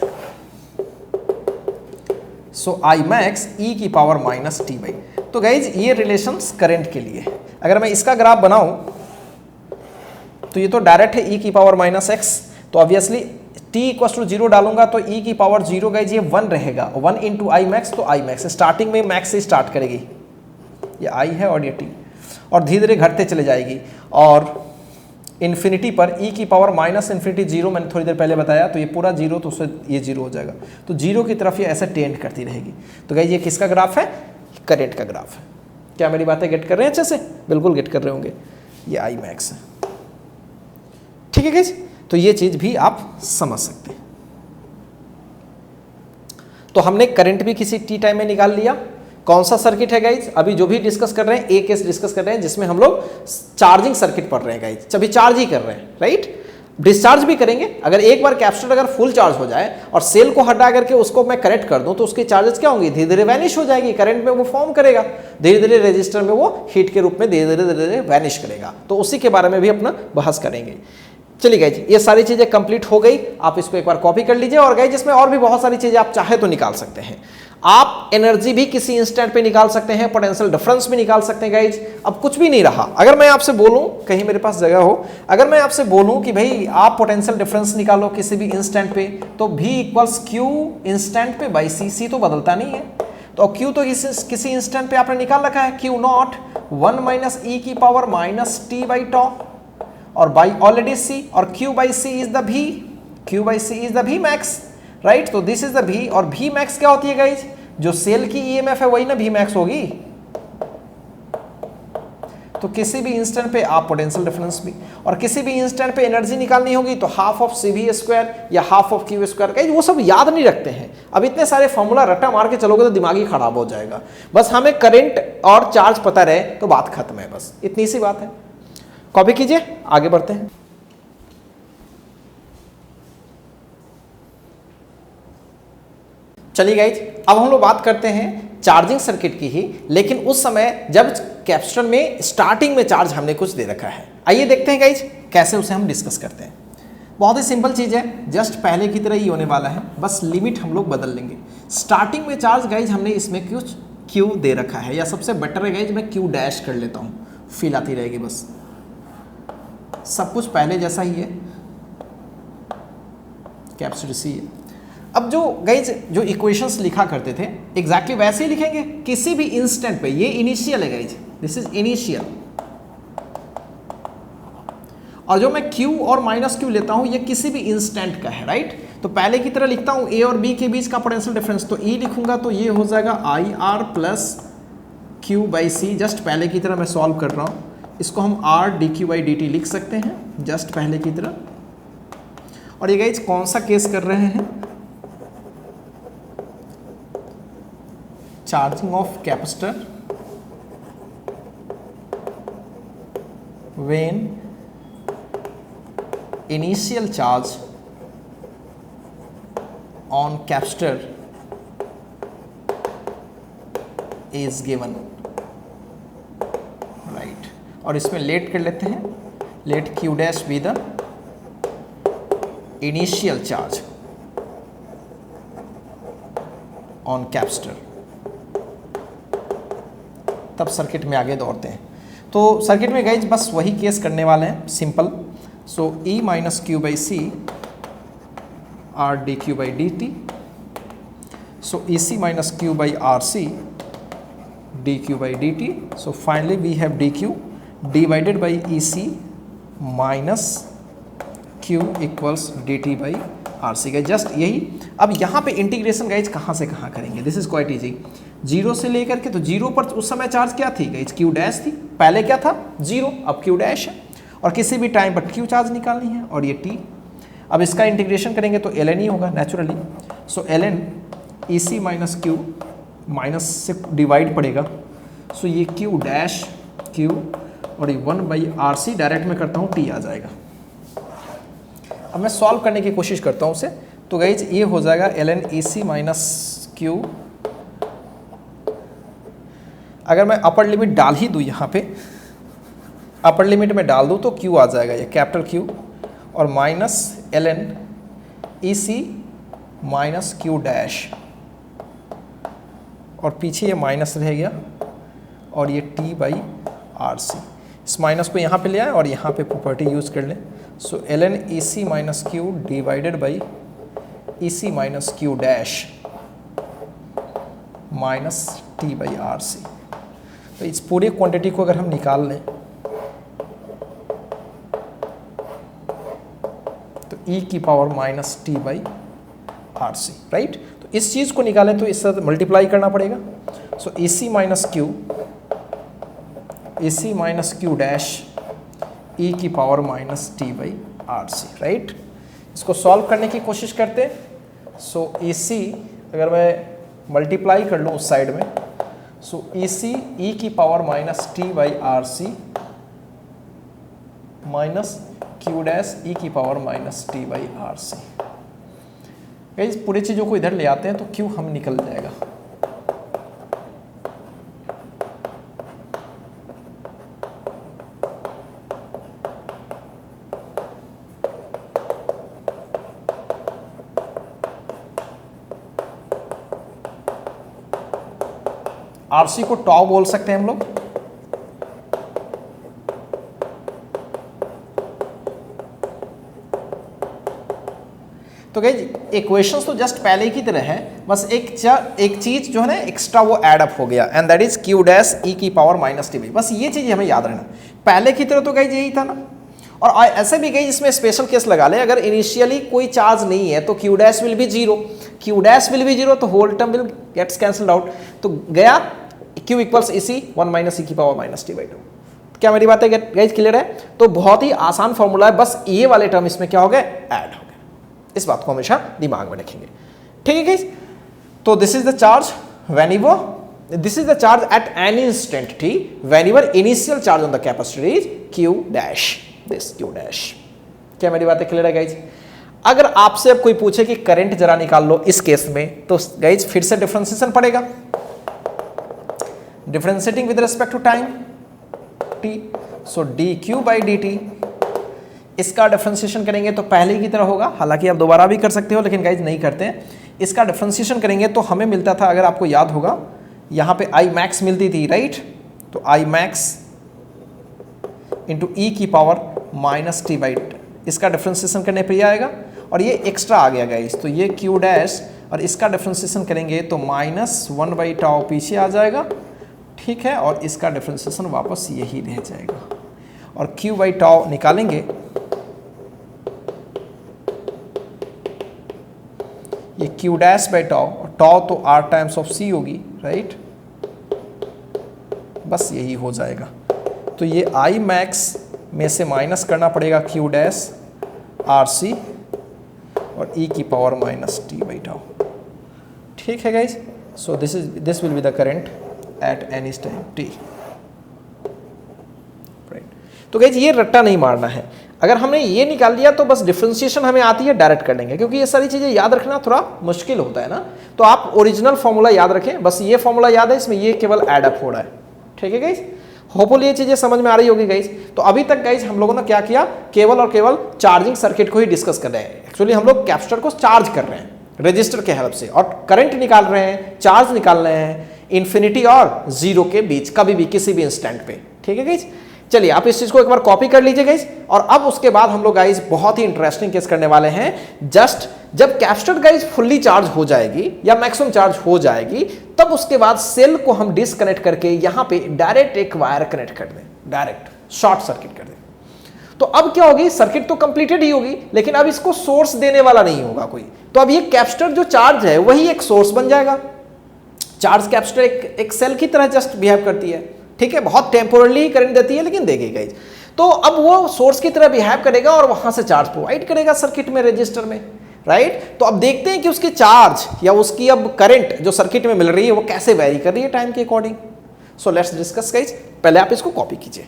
सो आई मैक्स ई की पावर माइनस टी बाई। तो गाइज ये रिलेशंस करंट के लिए, अगर मैं इसका ग्राफ बनाऊं तो ये तो डायरेक्ट है e की पावर माइनस एक्स, तो obviously t equal to zero डालूंगा तो e की पावर जीरो गाइज ये 1 रहेगा, 1 इंटू आई मैक्स, तो आई मैक्स स्टार्टिंग में मैक्स से स्टार्ट करेगी, ये आई है और ये t, और धीरे धीरे घटते चले जाएगी, और इन्फिनिटी पर e की पावर माइनस इन्फिनिटी जीरो, मैंने थोड़ी देर पहले बताया, तो ये पूरा जीरो, तो उससे ये जीरो हो जाएगा, तो जीरो की तरफ ये ऐसे टेंड करती रहेगी। तो गाइज ये किसका ग्राफ है, करंट का ग्राफ है। क्या मेरी बातें गेट कर रहे हैं अच्छे से, बिल्कुल गेट कर रहे होंगे, ये आई मैक्स है, ठीक है गाइज। तो ये चीज भी आप समझ सकते हैं। तो हमने करंट भी किसी टी टाइम में निकाल लिया। कौन सा सर्किट है गाइज, अभी जो भी डिस्कस कर रहे हैं एक केस डिस्कस कर रहे हैं जिसमें हम लोग चार्जिंग सर्किट पढ़ रहे हैं गाइज, अभी चार्ज ही कर रहे हैं, राइट। डिस्चार्ज भी करेंगे, अगर एक बार कैपेसिटर अगर फुल चार्ज हो जाए और सेल को हटा करके उसको मैं करेक्ट कर दूं तो उसके चार्जेस क्या होंगे, धीरे धीरे वैनिश हो जाएगी, करंट में वो फॉर्म करेगा, धीरे धीरे रेजिस्टर में वो हीट के रूप में धीरे धीरे वैनिश करेगा। तो उसी के बारे में भी अपना बहस करेंगे। चलिए गाइज ये सारी चीजें कंप्लीट हो गई, आप इसको एक बार कॉपी कर लीजिए, और गाइज इसमें और भी बहुत सारी चीजें आप चाहे तो निकाल सकते हैं। आप एनर्जी भी किसी इंस्टेंट पे निकाल सकते हैं, पोटेंशियल डिफरेंस भी निकाल सकते हैं गाइज। अब कुछ भी नहीं रहा, अगर मैं आपसे बोलूं, कहीं मेरे पास जगह हो, अगर मैं आपसे बोलूं कि भाई आप पोटेंशियल डिफरेंस निकालो किसी भी इंस्टेंट पे, तो V इक्वल्स क्यू इंस्टेंट पे बाई सी तो बदलता नहीं है, तो Q तो किसी इंस्टेंट पे आपने निकाल रखा है, Q नॉट 1 माइनस ई की पावर माइनस टी बाई टॉ, और बाई ऑलरेडी C, और Q by C is the V, Q by C is the V max, right. तो दिस इज द V, और V मैक्स क्या होती है guys, जो cell की ईएमएफ है वही ना V मैक्स होगी। तो किसी भी इंस्टेंट पे आप पोटेंशियल डिफरेंस भी, और किसी भी इंस्टेंट पे एनर्जी निकालनी होगी तो हाफ ऑफ CV स्क्वायर या half of Q square, guys वो सब याद नहीं रखते हैं। अब इतने सारे फॉर्मूला रट्टा मार के चलोगे तो दिमाग ही खराब हो जाएगा। बस हमें करंट और चार्ज पता रहे तो बात खत्म है, बस इतनी सी बात है। कॉपी कीजिए, आगे बढ़ते हैं। चलिए गाइज अब हम लोग बात करते हैं चार्जिंग सर्किट की ही, लेकिन उस समय जब कैपेसिटर में स्टार्टिंग में चार्ज हमने कुछ दे रखा है। आइए देखते हैं गाइज कैसे उसे हम डिस्कस करते हैं। बहुत ही सिंपल चीज़ है, जस्ट पहले की तरह ही होने वाला है, बस लिमिट हम लोग बदल लेंगे। स्टार्टिंग में चार्ज गाइज हमने इसमें कुछ क्यू दे रखा है, या सबसे बेटर है गाइज मैं क्यू डैश कर लेता हूँ, फील आती रहेगी, बस सब कुछ पहले जैसा ही है, कैपेसिटर सी है। अब जो गाइज जो इक्वेशंस लिखा करते थे एग्जैक्टली वैसे ही लिखेंगे किसी भी इंस्टेंट पे। ये इनिशियल है गाइज, दिस इज इनिशियल, और जो मैं Q और माइनस Q लेता हूं ये किसी भी इंस्टेंट का है, राइट। तो पहले की तरह लिखता हूं A और B के बीच का पोटेंशियल डिफरेंस, तो E लिखूंगा तो ये हो जाएगा IR plus Q by C, just पहले की तरह मैं सॉल्व कर रहा हूं। इसको हम R dQ बाई dt लिख सकते हैं, जस्ट पहले की तरह। और ये गाइज कौन सा केस कर रहे हैं, charging of capacitor when initial charge on capacitor is given, right। और इसमें लेट कर लेते हैं, let Q dash be the initial charge on capacitor, तब सर्किट में आगे दौड़ते हैं। तो सर्किट में गाइज बस वही केस करने वाले हैं, simple. So E minus Q by C R D Q by D T, so E C minus Q by R C D Q by D T. So finally we have D Q divided by E C minus Q equals D T by R C. Guys just यही। अब यहाँ पे integration guys कहाँ से कहाँ करेंगे, this is quite easy. Zero से लेकर के, तो जीरो पर उस समय चार्ज क्या थी गाइज, क्यू डैश थी, पहले क्या था जीरो, अब क्यू डैश है, और किसी भी टाइम पर क्यू चार्ज निकालनी है, और ये टी। अब इसका इंटीग्रेशन करेंगे तो एल एन ही होगा naturally. So L N E C minus Q, minus से डिवाइड पड़ेगा, सो ये क्यू डैश क्यू और ये 1/RC डायरेक्ट में करता हूँ, टी आ जाएगा। अब मैं सॉल्व करने की कोशिश करता हूँ उसे। तो गाइज ये हो जाएगा ln AC माइनस क्यू। अगर मैं अपर लिमिट डाल ही दूँ यहाँ पे, अपर लिमिट में डाल दूँ तो क्यू आ जाएगा, ये कैपिटल क्यू और minus ln AC minus Q dash और पीछे ये माइनस रह गया और ये T/RC। इस माइनस को यहाँ पे ले आए और यहाँ पे प्रॉपर्टी यूज़ कर लें। सो ln AC minus Q divided by AC minus Q dash minus T/RC। तो इस पूरे क्वांटिटी को अगर हम निकाल लें तो e की पावर माइनस T/RC, राइट। तो इस चीज़ को निकालें तो इससे मल्टीप्लाई करना पड़ेगा। सो AC minus Q dash e की पावर माइनस T/RC, राइट। इसको सॉल्व करने की कोशिश करते हैं। सो AC अगर मैं मल्टीप्लाई कर लूँ उस साइड में, सो AC e की power minus T/RC minus Q dash e की पावर माइनस T/RC। इस पूरी चीज़ों को इधर ले आते हैं तो क्यू हम निकल जाएगा। RC को टॉ बोल सकते हैं हम लोग। तो गाइज इक्वेशंस तो जस्ट पहले की तरह है, बस एक चीज जो है ना एक्स्ट्रा वो ऐड अप हो गया and that is Q dash e की पावर माइनस T/। बस ये चीज हमें याद रखना। पहले की तरह तो गाइज यही था ना। और ऐसे भी गाइज इसमें स्पेशल केस लगा ले, अगर इनिशियली कोई चार्ज नहीं है तो Q dash will be zero, Q dash will be zero तो whole term will gets cancelled out. तो गया Q equals AC 1 minus e की पावर माइनस T/2। क्या मेरी बात है गाइज क्लियर है? तो बहुत ही आसान फॉर्मूला है, बस ये वाले टर्म इसमें क्या हो गए, ऐड हो गए। इस बात को हमेशा दिमाग में रखेंगे, ठीक है गाइज। तो this is the charge this is the charge at any instant t whenever initial charge on the capacitor is Q dash, this Q dash. क्या मेरी बात है क्लियर है गाइज? अगर आपसे अब कोई पूछे कि करंट जरा निकाल लो इस केस में, तो गाइज फिर से डिफरेंशिएशन पड़ेगा, differentiating with respect to time t। So dq/dt इसका डिफरेंशिएशन करेंगे तो पहले की तरह होगा, हालांकि आप दोबारा भी कर सकते हो लेकिन गाइज नहीं करते हैं। इसका डिफरेंशिएशन करेंगे तो हमें मिलता था, अगर आपको याद होगा, यहाँ पे I max मिलती थी, राइट। तो I max इंटू e की पावर माइनस T/2, इसका डिफरेंशिएशन करने पर ये आएगा और ये एक्स्ट्रा आ गया गाइज। तो ये Q डैश और इसका डिफरेंशिएशन करेंगे तो माइनस 1/τ पीछे आ जाएगा, ठीक है। और इसका डिफरेंशिएशन वापस यही रह जाएगा और Q/τ निकालेंगे, ये Q डैश बाई τ और τ तो R टाइम्स ऑफ C होगी, राइट। बस यही हो जाएगा। तो ये I max में से माइनस करना पड़ेगा Q डैश RC और e की पावर माइनस T/τ, ठीक है guys. So this will be the current at any time t, right. तो गाइज ये रट्टा नहीं मारना है। अगर हमने ये निकाल लिया तो बस डिफरेंशिएशन हमें आती है, डायरेक्ट कर लेंगे, क्योंकि ये सारी चीजें याद रखना थोड़ा मुश्किल होता है ना। तो आप ओरिजिनल फॉर्मूला याद रखें, बस ये फॉर्मूला याद है, इसमें ये केवल ऐड अप हो रहा है, ठीक है गाइज। होपफुली ये चीजें समझ में आ रही होगी गाइज। तो अभी तक गाइज हम लोगों ने क्या किया, केवल और केवल चार्जिंग सर्किट को ही डिस्कस कर रहे हैं। एक्चुअली हम लोग कैपेसिटर को चार्ज कर रहे हैं रजिस्टर के हेल्प से और करंट निकाल रहे हैं, चार्ज निकाल रहे हैं इन्फिनिटी और जीरो के बीच, कभी भी किसी भी इंस्टेंट पे, ठीक है गाइज। चलिए आप इस चीज को एक बार कॉपी कर लीजिए गाइज। और अब उसके बाद हम लोग गाइज बहुत ही इंटरेस्टिंग केस करने वाले हैं। जस्ट जब कैपेसिटर गाइज फुल्ली चार्ज हो जाएगी या मैक्सिमम चार्ज हो जाएगी, तब उसके बाद सेल को हम डिसकनेक्ट करके यहाँ पे डायरेक्ट एक वायर कनेक्ट कर दें, डायरेक्ट शॉर्ट सर्किट कर दें। तो अब क्या होगी, सर्किट तो कंप्लीटेड ही होगी, लेकिन अब इसको सोर्स देने वाला नहीं होगा कोई। तो अब ये कैपेसिटर जो चार्ज है वही एक सोर्स बन जाएगा। चार्ज कैपेसिटर एक सेल की तरह जस्ट बिहेव करती है, ठीक है। बहुत टेम्पोरली करंट देती है लेकिन देगी गाइज। तो अब वो सोर्स की तरह बिहेव करेगा और वहां से चार्ज प्रोवाइड करेगा सर्किट में, रजिस्टर में, राइट। तो अब देखते हैं कि उसकी चार्ज या उसकी अब करंट जो सर्किट में मिल रही है वो कैसे वेरी कर रही है टाइम के according. So let's discuss guys, पहले आप इसको कॉपी कीजिए।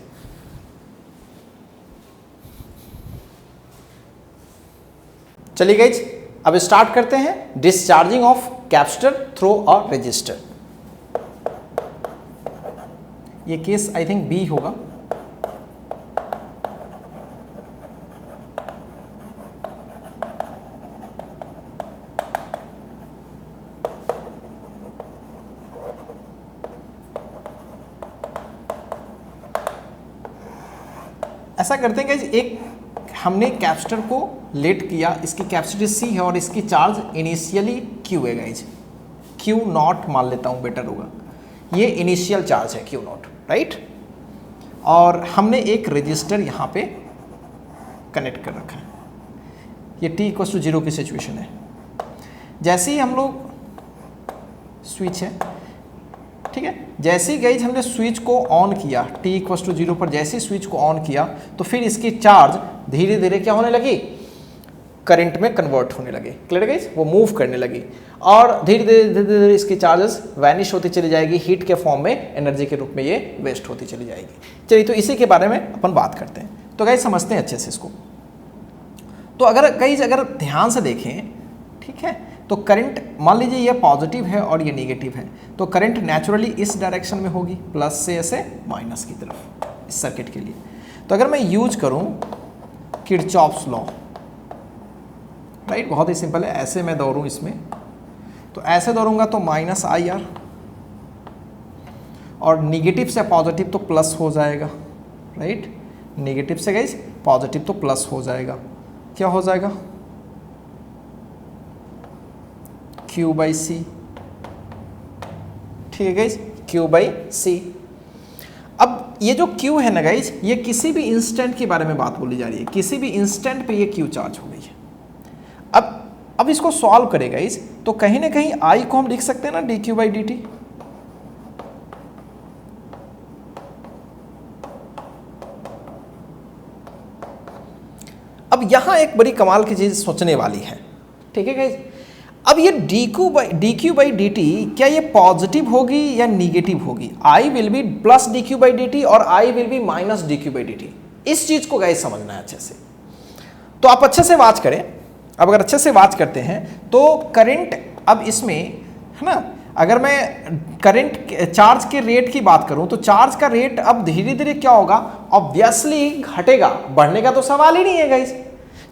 चलिए गाइज अब स्टार्ट करते हैं discharging of capacitor through a resistor. ये केस आई थिंक बी होगा। ऐसा करते हैं गाइज, एक हमने कैपेसिटर को लेट किया, इसकी कैपेसिटी C है और इसकी चार्ज इनिशियली Q है गाइज, Q नॉट मान लेता हूँ बेटर होगा, ये इनिशियल चार्ज है Q नॉट, राइट। और हमने एक रजिस्टर यहाँ पे कनेक्ट कर रखा है, ये t इक्वल टू 0 की सिचुएशन है। जैसे ही हम लोग स्विच है, ठीक है, जैसे ही गाइज हमने स्विच को ऑन किया t इक्वल टू 0 पर, जैसे ही स्विच को ऑन किया तो फिर इसकी चार्ज धीरे धीरे क्या होने लगी, करंट में कन्वर्ट होने लगे। क्लियर गाइज, वो मूव करने लगी और धीरे धीरे इसकी चार्जेस वैनिश होती चली जाएगी, हीट के फॉर्म में एनर्जी के रूप में ये वेस्ट होती चली जाएगी। चलिए तो इसी के बारे में अपन बात करते हैं। तो गाइज समझते हैं अच्छे से इसको। तो अगर गाइज अगर ध्यान से देखें, ठीक है, तो करंट मान लीजिए ये पॉजिटिव है और ये नेगेटिव है, तो करंट नेचुरली इस डायरेक्शन में होगी, प्लस से ऐसे माइनस की तरफ इस सर्किट के लिए। तो अगर मैं यूज करूं किरचॉफ्स लॉ, राइट, बहुत ही सिंपल है, ऐसे मैं दौड़ूं इसमें, तो ऐसे दौड़ूंगा तो माइनस IR और निगेटिव से पॉजिटिव तो प्लस हो जाएगा, राइट, नेगेटिव से गाइज पॉजिटिव तो प्लस हो जाएगा, क्या हो जाएगा Q/C, ठीक है गाइज, Q/C। अब ये जो Q है ना गाइज, ये किसी भी इंस्टेंट के बारे में बात बोली जा रही है, किसी भी इंस्टेंट पे ये Q चार्ज हो गई है। अब इसको सॉल्व करें गाइज, तो कहीं ना कहीं I को हम लिख सकते हैं ना dQ/dt, अब यहां एक बड़ी कमाल की चीज सोचने वाली है, ठीक है गाइज। अब ये dQ/dt क्या ये पॉजिटिव होगी या निगेटिव होगी? I will B plus dQ/dt और I will B minus dQ/dt। इस चीज को गाइस समझना है अच्छे से। तो आप अच्छे से वाच करें। अब अगर अच्छे से वाच करते हैं तो करंट अब इसमें है ना, अगर मैं करंट चार्ज के रेट की बात करूं तो चार्ज का रेट अब धीरे धीरे क्या होगा, ऑब्वियसली घटेगा, बढ़ने का तो सवाल ही नहीं है गाइस।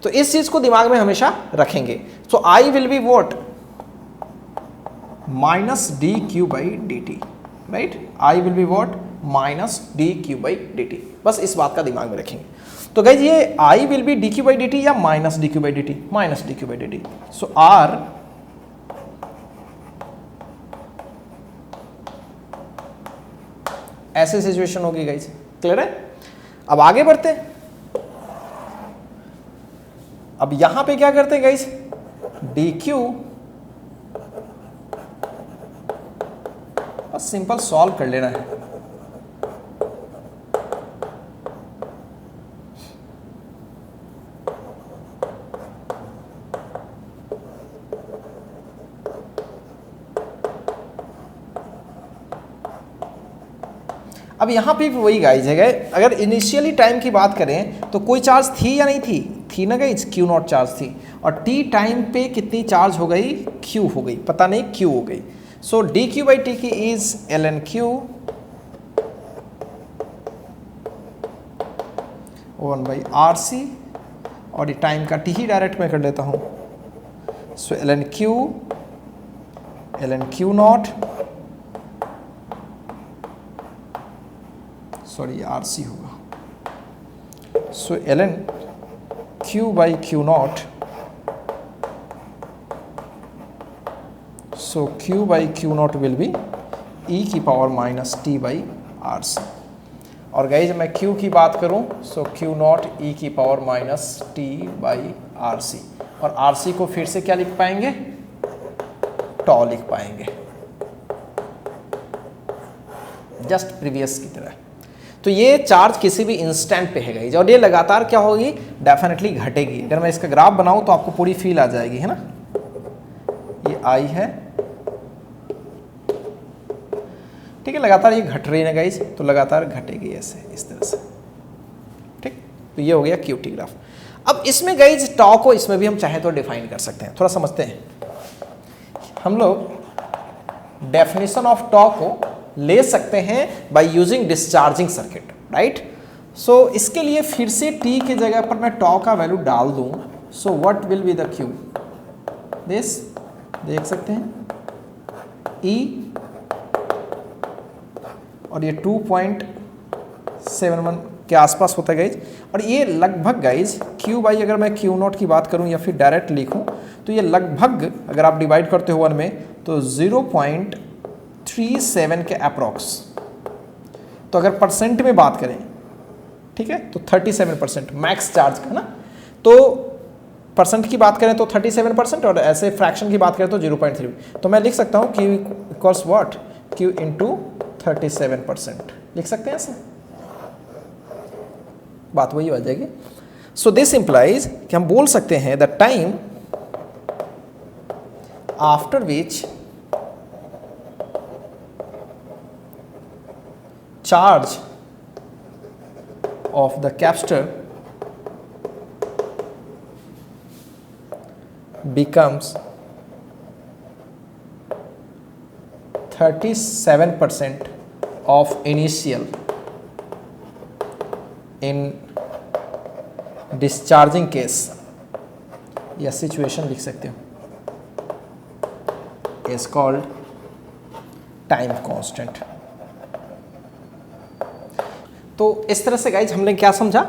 तो इस चीज को दिमाग में हमेशा रखेंगे। So I will be what, minus dQ/dt, right, I will be what minus dQ/dt, बस इस बात का दिमाग में रखेंगे। तो गाइज ये आई विल बी dQ/dt या minus dQ/dt, minus dQ/dt। So are ऐसे सिचुएशन होगी गाइज, क्लियर है। अब आगे बढ़ते हैं। अब यहां पे क्या करते हैं गाइज, dQ, बस सिंपल सॉल्व कर लेना है। अब यहां पे वही गाइज है, अगर इनिशियली टाइम की बात करें तो कोई चार्ज थी या नहीं थी ना गाइज, Q नॉट चार्ज थी, और T टाइम पे कितनी चार्ज हो गई, Q हो गई, पता नहीं Q हो गई। सो dQ/T की इज ln Q 1/RC, और ये टाइम का T ही डायरेक्ट में कर लेता हूं। सो ln Q not, sorry RC होगा। सो ln Q/Q not, so Q/Q not will be e की पावर माइनस T/RC। और गाइज मैं Q की बात करूं सो Q नॉट e की पावर माइनस T/RC, और RC को फिर से क्या लिख पाएंगे, टॉ लिख पाएंगे, जस्ट प्रीवियस की तरह। तो ये चार्ज किसी भी इंस्टेंट पे है गाइज, और ये लगातार क्या होगी, डेफिनेटली घटेगी। अगर मैं इसका ग्राफ बनाऊं तो आपको पूरी फील आ जाएगी, है ना। ये I है, ठीक ठीक है, लगातार ये घट रही है गाइज, तो लगातार घटेगी ऐसे इस तरह से, ठीक। तो ये हो गया QT ग्राफ। अब इसमें गाइज टॉ को इसमें भी हम चाहे तो डिफाइन कर सकते हैं, थोड़ा समझते हैं। हम लोग डेफिनेशन ऑफ टॉ को ले सकते हैं by using discharging circuit, right. So इसके लिए फिर से T की जगह पर मैं टॉ का वैल्यू डाल दूं, so what will be the Q, this देख सकते हैं E, और ये 2.71 के आसपास होता है गाइज। और ये लगभग गाइज Q बाई, अगर मैं Q0 की बात करूं या फिर डायरेक्ट लिखूं, तो ये लगभग अगर आप डिवाइड करते हो 1 में तो 0.37 के अप्रॉक्स। तो अगर परसेंट में बात करें, ठीक है, तो 37% मैक्स चार्ज का ना, तो परसेंट की बात करें तो 37% और ऐसे फ्रैक्शन की बात करें तो 0.3। तो मैं लिख सकता हूँ Q equals what, Q into 37% लिख सकते हैं ऐसे, बात वही हो जाएगी। सो दिस इंप्लाइज कि हम बोल सकते हैं the time after which charge of the capacitor becomes 37% of initial in discharging case, या सिचुएशन लिख सकते हो, is called time constant। तो इस तरह से गाइज हमने क्या समझा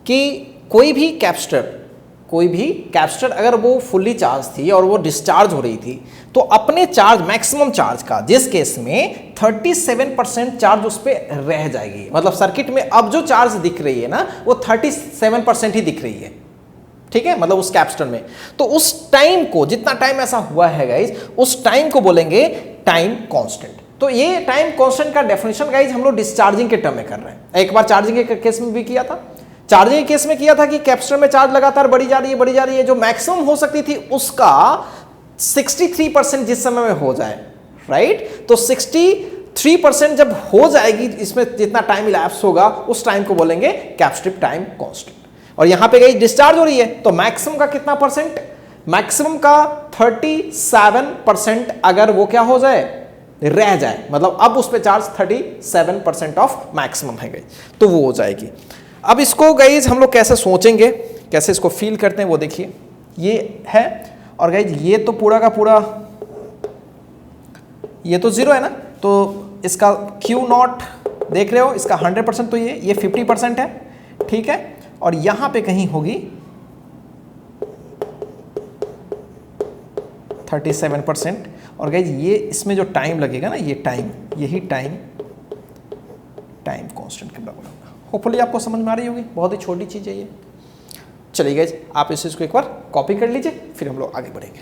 कि कोई भी कैपेसिटर अगर वो फुल्ली चार्ज थी और वो डिस्चार्ज हो रही थी, तो अपने चार्ज मैक्सिमम चार्ज का, जिस केस में 37% चार्ज उस पर रह जाएगी, मतलब सर्किट में अब जो चार्ज दिख रही है ना वो 37% ही दिख रही है, ठीक है, मतलब उस कैपेसिटर में। तो उस टाइम को, जितना टाइम ऐसा हुआ है गाइज, उस टाइम को बोलेंगे टाइम कांस्टेंट। तो ये टाइम कांस्टेंट का डेफिनेशन गाइज हम लोग डिस्चार्जिंग के टर्म में कर रहे हैं। एक बार चार्जिंग के केस में भी किया था, चार्जिंग के केस में किया था कि कैपेसिटर में चार्ज लगातार बढ़ी जा रही है, जो मैक्सिमम हो सकती थी उसका 63% जिस समय में हो जाए, राइट। तो 63% जब हो जाएगी, इसमें जितना टाइम इलैप्स होगा उस टाइम को बोलेंगे कैपेसिटिव टाइम कांस्टेंट। और यहां पे गई डिस्चार्ज हो रही है, तो मैक्सिमम का कितना परसेंट, मैक्सिमम का 37% अगर वो क्या हो जाए, रह जाए, मतलब अब उस पे चार्ज 37% ऑफ मैक्सिमम है गई, तो वो हो जाएगी। अब इसको गाइज हम लोग कैसे सोचेंगे, कैसे इसको फील करते हैं वो देखिए, ये है। और गाइज ये तो पूरा का पूरा, ये तो 0 है ना, तो इसका Q0 देख रहे हो, इसका 100% तो ये 50% है, ठीक है। और यहां पे कहीं होगी 37%। और गाइज ये इसमें जो टाइम लगेगा ना, ये टाइम, यही टाइम कांस्टेंट के बराबर होगा। होपफुली आपको समझ में आ रही होगी, बहुत ही छोटी चीज है ये। चलिए गाइज आप इस चीज को एक बार कॉपी कर लीजिए, फिर हम लोग आगे बढ़ेंगे।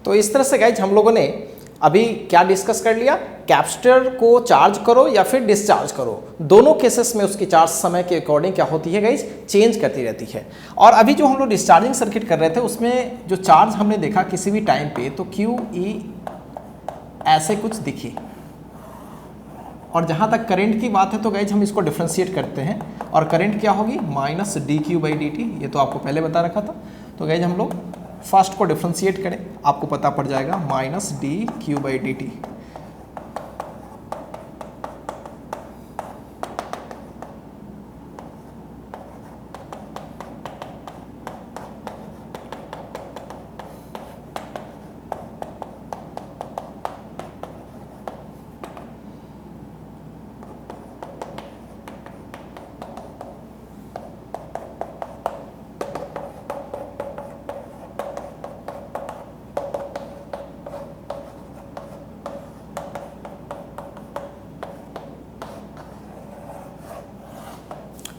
तो इस तरह से गाइज हम लोगों ने अभी क्या डिस्कस कर लिया, कैपेसिटर को चार्ज करो या फिर डिस्चार्ज करो, दोनों केसेस में उसकी चार्ज समय के अकॉर्डिंग क्या होती है गाइज, चेंज करती रहती है। और अभी जो हम लोग डिस्चार्जिंग सर्किट कर रहे थे उसमें जो चार्ज हमने देखा किसी भी टाइम पे, तो QE ऐसे कुछ दिखी। और जहां तक करंट की बात है तो गाइज हम इसको डिफ्रेंशिएट करते हैं, और करंट क्या होगी, -dQ/dt, ये तो आपको पहले बता रखा था। तो गाइज हम लोग फर्स्ट को डिफ्रेंशिएट करें, आपको पता पड़ जाएगा -dQ/dt।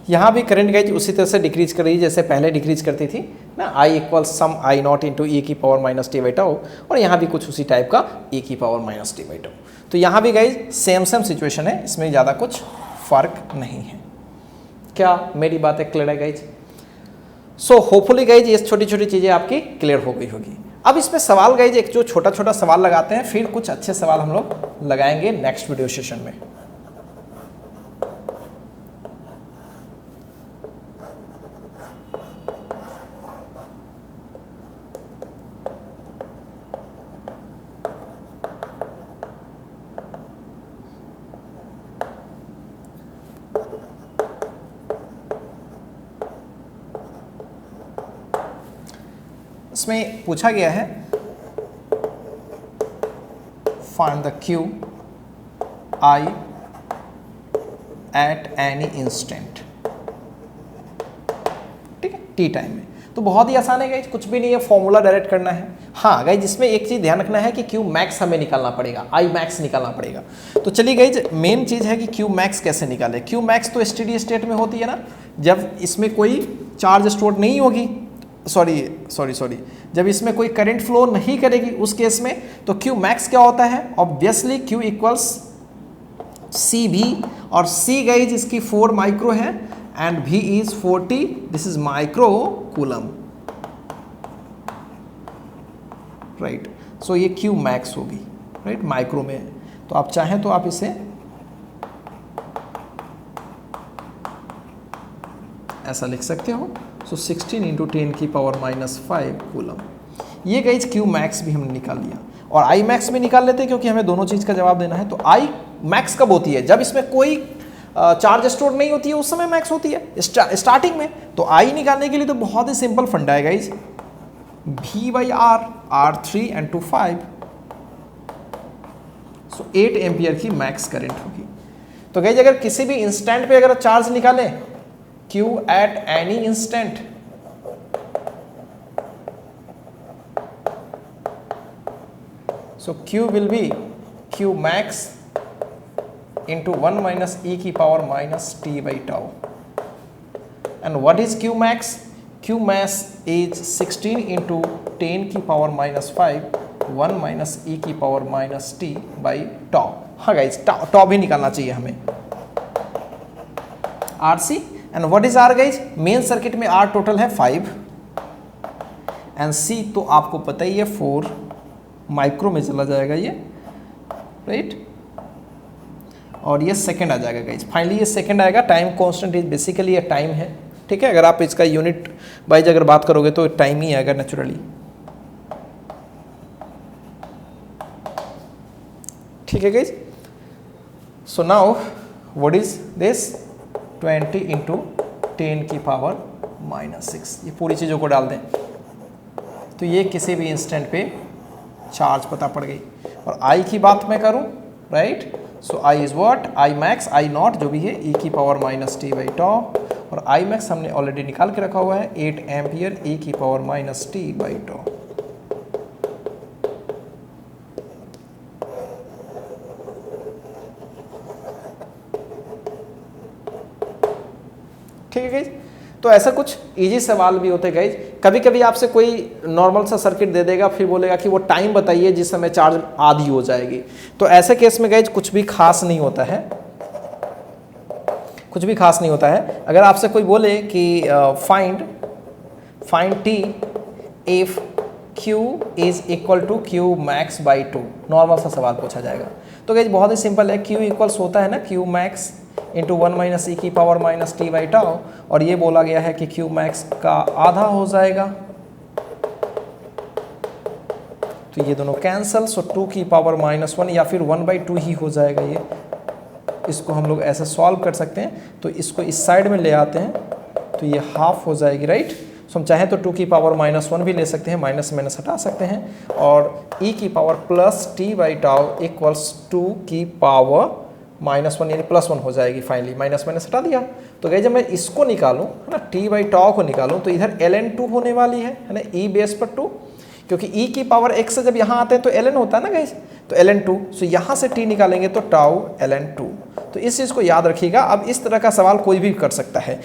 यहाँ भी करंट गाइज उसी तरह से डिक्रीज कर रही है जैसे पहले डिक्रीज करती थी ना, I equals some I0 into e⁻t/τ, और यहाँ भी कुछ उसी टाइप का e⁻t/τ। तो यहाँ भी गाइज सेम सिचुएशन है, इसमें ज़्यादा कुछ फर्क नहीं है। क्या मेरी बातें क्लियर है गाइज? सो होपफुली गाइज ये छोटी छोटी चीज़ें आपकी क्लियर हो गई होगी। अब इसमें सवाल गाइज एक जो छोटा छोटा सवाल लगाते हैं, फिर कुछ अच्छे सवाल हम लोग लगाएंगे नेक्स्ट वीडियो सेशन में। इसमें पूछा गया है find the Q I at any instant, ठीक है, टी टाइम में। तो बहुत ही आसान है गाइज, कुछ भी नहीं है, फॉर्मूला डायरेक्ट करना है। हाँ गाइज, इसमें एक चीज़ ध्यान रखना है कि क्यू मैक्स हमें निकालना पड़ेगा, आई मैक्स निकालना पड़ेगा। तो चलिए गाइज, मेन चीज़ है कि क्यू मैक्स कैसे निकाले। क्यू मैक्स तो स्टेडी स्टेट में होती है ना, जब इसमें कोई चार्ज स्टोर नहीं होगी, सॉरी, जब इसमें कोई करंट फ्लो नहीं करेगी उस केस में, तो क्यू मैक्स क्या होता है, ऑब्वियसली क्यू इक्वल्स सी भी, और सी गाइज इसकी 4 माइक्रो है and V is 40, this is micro coulomb, right. So ये क्यू मैक्स होगी, राइट, माइक्रो में। तो आप चाहें तो आप इसे ऐसा लिख सकते हो। सो 16 इंटू 10 की पावर -5 कूलम। ये गाइज क्यू मैक्स भी हमने निकाल लिया, और आई मैक्स भी निकाल लेते हैं क्योंकि हमें दोनों चीज़ का जवाब देना है। तो आई मैक्स कब होती है, जब इसमें कोई चार्ज स्टोर नहीं होती है, उस समय मैक्स होती है स्टार्टिंग में। तो आई निकालने के लिए तो बहुत ही सिंपल फंडा है guys, V by R, R3 and 2 5, so 8 ampere की मैक्स करंट होगी। तो गाइज अगर किसी भी इंस्टेंट पे अगर चार्ज निकालें, Q at any instant, so Q will be Q max into 1 minus e की power minus t by tau. And what is Q max? Q max is 16 into 10 की power -5, 1 minus e की power minus t by tau. हाँ guys, tau भी निकालना चाहिए हमें। RC and what is R guys, main circuit में R total है 5 and सी तो आपको पता ही है 4 माइक्रो में चला जाएगा ये, राइट। और ये सेकंड आ जाएगा गाइज, फाइनली ये सेकंड आएगा। टाइम कांस्टेंट इज बेसिकली ये टाइम है, ठीक है। अगर आप इसका यूनिट वाइज अगर बात करोगे तो टाइम ही आएगा नेचुरली, ठीक है guys. So now what is this, 20 into 10 की पावर -6, ये पूरी चीज़ों को डाल दें तो ये किसी भी इंस्टेंट पे चार्ज पता पड़ गई। और आई की बात मैं करूं, right, so I is what, I max, I not जो भी है, e की पावर -t बाई टॉ, और आई मैक्स हमने ऑलरेडी निकाल के रखा हुआ है 8 एम्पियर, e की पावर -t बाई टॉ। ठीक है गाइज, तो ऐसा कुछ इजी सवाल भी होते गाइज। कभी कभी आपसे कोई नॉर्मल सा सर्किट दे देगा, फिर बोलेगा कि वो टाइम बताइए जिस समय चार्ज आधी हो जाएगी। तो ऐसे केस में गाइज कुछ भी खास नहीं होता है, कुछ भी खास नहीं होता है। अगर आपसे कोई बोले कि find T if Q is equal to Q max by 2, normal सा सवाल पूछा जाएगा। तो गाइज बहुत ही सिंपल है, Q इक्वल्स होता है ना Q max into 1 minus E की पावर -t बाई टाउ, और ये बोला गया है कि Q मैक्स का आधा हो जाएगा, तो ये दोनों कैंसल, सो 2 की पावर -1 या फिर 1/2 ही हो जाएगा। ये इसको हम लोग ऐसे सॉल्व कर सकते हैं, तो इसको इस साइड में ले आते हैं तो ये हाफ हो जाएगी, राइट। सो हम चाहें तो 2 की पावर -1 भी ले सकते हैं, माइनस माइनस हटा सकते हैं, और e की power +t by tau equals 2 की पावर -1 यानी +1 हो जाएगी। फाइनली माइनस माइनस हटा दिया। तो गाइस जब मैं इसको निकालूं, है ना, t बाई टाउ को निकालूं, तो इधर ln2 होने वाली है ना, e बेस पर 2, क्योंकि e की पावर x से जब यहाँ आते हैं तो ln होता है ना गाइस, तो ln2, सो यहाँ से t निकालेंगे तो टाउ ln2। तो इस चीज़ को याद रखिएगा। अब इस तरह का सवाल कोई भी कर सकता है।